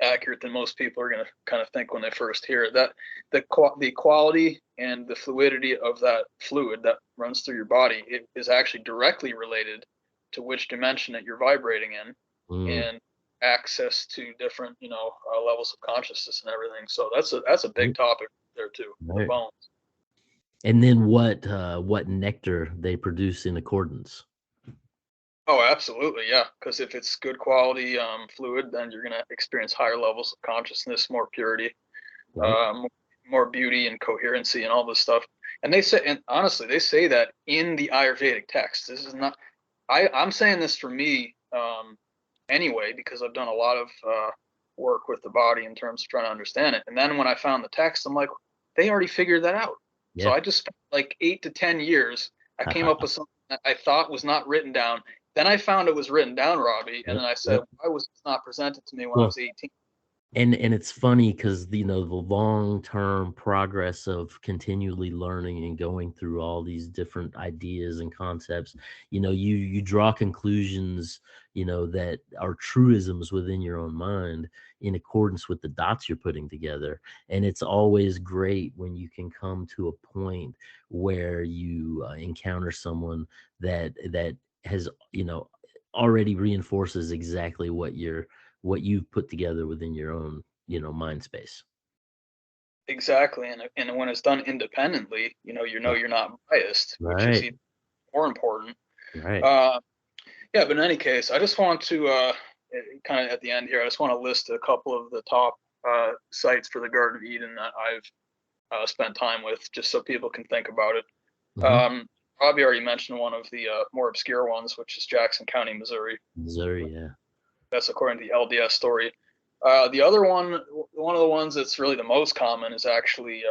accurate than most people are going to kind of think when they first hear it. That the quality and the fluidity of that fluid that runs through your body, it is actually directly related to which dimension that you're vibrating in, Mm, and access to different levels of consciousness and everything. So that's a big right. topic there too. The Right. bones. And then what nectar they produce in accordance. Oh, absolutely, yeah. Because if it's good quality fluid, then you're going to experience higher levels of consciousness, more purity, Right. um, more beauty and coherency and all this stuff. And they say, and honestly, they say that in the Ayurvedic text. This is not. I'm saying this for me anyway because I've done a lot of work with the body in terms of trying to understand it. And then when I found the text, I'm like, they already figured that out. So Yeah. I just spent like 8 to 10 years. I came up with something that I thought was not written down. Then I found it was written down, Robbie, and Yep. then I said, Yep. why was this not presented to me when I Well, was 18? and it's funny because the long-term progress of continually learning and going through all these different ideas and concepts, you draw conclusions, that are truisms within your own mind in accordance with the dots you're putting together. And it's always great when you can come to a point where you encounter someone that has, already reinforces exactly what you've put together within your own, mind space. Exactly, and when it's done independently, Yeah. you're not biased, which is Right. even more important. Right. Uh, yeah, but in any case, I just want to kind of at the end here, I just want to list a couple of the top sites for the Garden of Eden that I've spent time with, just so people can think about it. Hmm. Robbie already mentioned one of the more obscure ones, which is Jackson County, Missouri. Missouri. Yeah. That's according to the LDS story. The other one of the ones that's really the most common is actually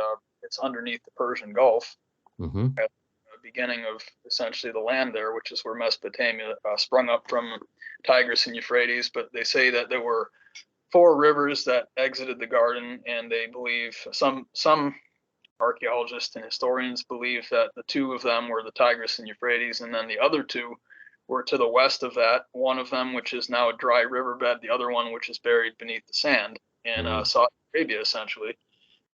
it's underneath the Persian Gulf, Hmm. at the beginning of essentially the land there, which is where Mesopotamia sprung up from Tigris and Euphrates. But they say that there were four rivers that exited the garden, and they believe some archaeologists and historians believe that the two of them were the Tigris and Euphrates, and then the other two were to the west of that. One of them, which is now a dry riverbed, the other one, which is buried beneath the sand in Mm. Saudi Arabia, essentially.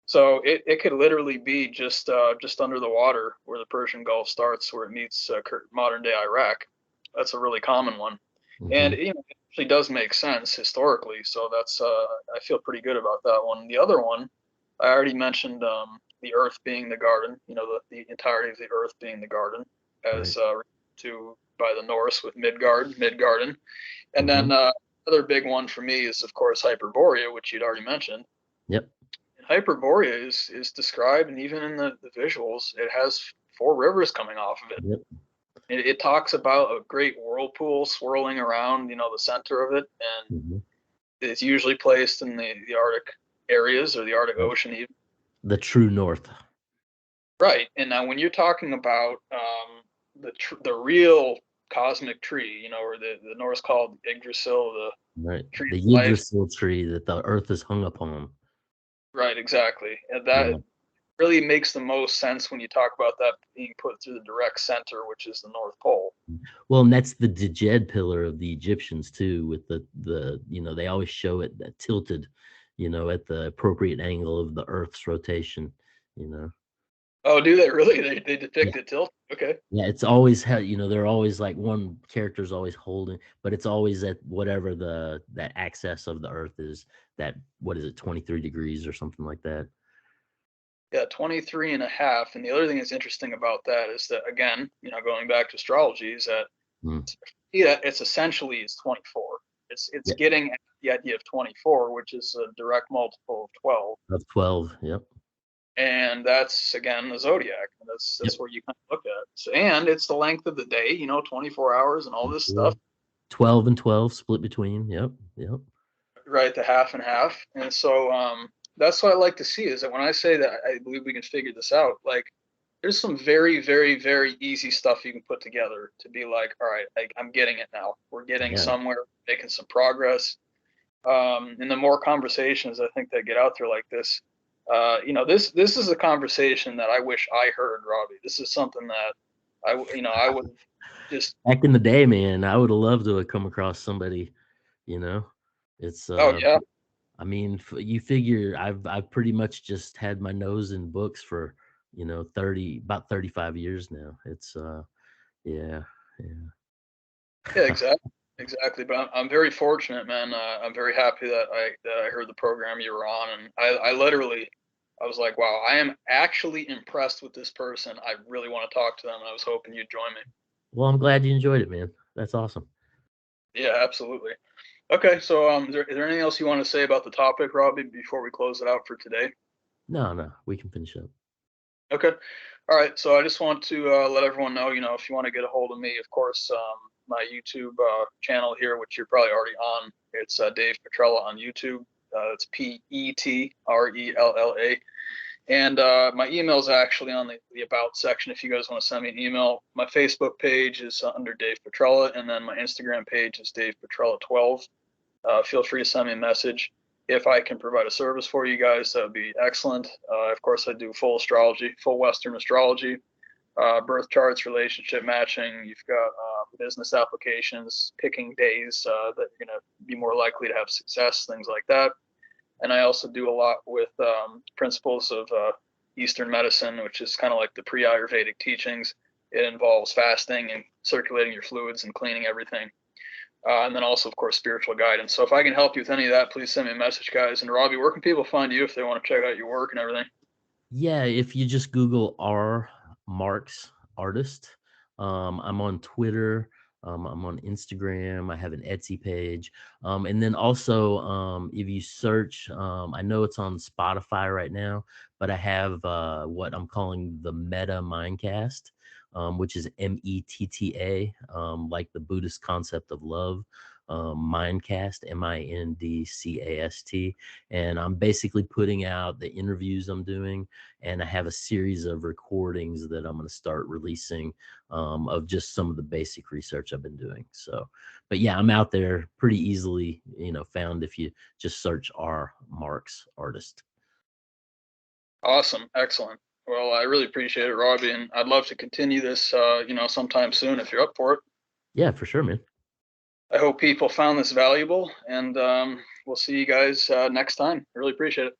So it could literally be just under the water where the Persian Gulf starts, where it meets modern day Iraq. That's a really common one, and Hmm. it actually does make sense historically. So that's I feel pretty good about that one. The other one, I already mentioned the Earth being the garden. The entirety of the Earth being the garden, Right. as to by the Norse with Midgarden, and Hmm. then another big one for me is of course Hyperborea, which you'd already mentioned Yep. Hyperborea is described, and even in the visuals, it has 4 rivers coming off of it. Yep. It talks about a great whirlpool swirling around, the center of it, and Hmm. it's usually placed in the Arctic areas or the Arctic Yep. Ocean even. The true north. Right. And now when you're talking about the real cosmic tree, or the Norse called Yggdrasil, the Right. tree The of life. Yggdrasil tree that the earth is hung upon. Right, exactly. And Yeah. that really makes the most sense when you talk about that being put through the direct center, which is the North Pole. Well, and that's the Djed pillar of the Egyptians too, with they always show it that tilted, at the appropriate angle of the Earth's rotation, you know. Oh, do they really? They Yeah. depict it tilt? Okay. Yeah, it's always they're always like one character's always holding, but it's always at whatever that axis of the Earth is, that what is it, 23 degrees or something like that. Yeah, 23 and a half. And the other thing that's interesting about that is that, again, going back to astrology, is that Mm. yeah, it's essentially is 24. It's Yeah, getting at the idea of 24, which is a direct multiple of 12. of 12. Yep. And that's again the zodiac. And Yep. that's where you kind of look at it. So, and it's the length of the day, 24 hours and all this stuff. 12 and 12 split between. Yep. Yep. Right, the half and half. And so that's what I like to see is that when I say that I believe we can figure this out, like there's some very, very, very easy stuff you can put together to be like, all right, I'm getting it now. We're getting Yeah. somewhere, making some progress. And the more conversations I think that get out there like this, this is a conversation that I wish I heard, Robbie. This is something that I would just, Back in the day, man, I would have loved to have come across somebody, you know. It's oh yeah, I mean, you figure I've pretty much just had my nose in books for, about 35 years now. It's yeah, yeah. yeah, exactly, exactly. But I'm very fortunate, man. I'm very happy that I heard the program you were on, and I literally I was like, wow, I am actually impressed with this person. I really want to talk to them, and I was hoping you'd join me. Well, I'm glad you enjoyed it, man. That's awesome. Yeah, absolutely. Okay, so is there anything else you want to say about the topic, Robbie, before we close it out for today? No, no, we can finish up. Okay. All right. So I just want to let everyone know, if you want to get a hold of me, of course, my YouTube channel here, which you're probably already on, it's Dave Petrella on YouTube. It's Petrella. And my email is actually on the About section if you guys want to send me an email. My Facebook page is under Dave Petrella, and then my Instagram page is Dave Petrella12. Feel free to send me a message. If I can provide a service for you guys, that would be excellent. Of course, I do full astrology, full Western astrology, birth charts, relationship matching. You've got business applications, picking days that you're going to be more likely to have success, things like that. And I also do a lot with principles of Eastern medicine, which is kind of like the pre-Ayurvedic teachings. It involves fasting and circulating your fluids and cleaning everything. And then also, of course, spiritual guidance. So if I can help you with any of that, please send me a message, guys. And Robbie, where can people find you if they want to check out your work and everything? Yeah, if you just Google R Marx artist, I'm on Twitter, I'm on Instagram, I have an Etsy page, and then also if you search, I know it's on Spotify right now, but I have what I'm calling the Meta Mindcast, which is METTA, like the Buddhist concept of love. Mindcast, Mindcast, and I'm basically putting out the interviews I'm doing, and I have a series of recordings that I'm going to start releasing of just some of the basic research I've been doing. So, but yeah, I'm out there pretty easily, found if you just search R Marx artist. Awesome. Excellent. Well, I really appreciate it, Robbie. And I'd love to continue this, sometime soon if you're up for it. Yeah, for sure, man. I hope people found this valuable, and we'll see you guys next time. Really appreciate it.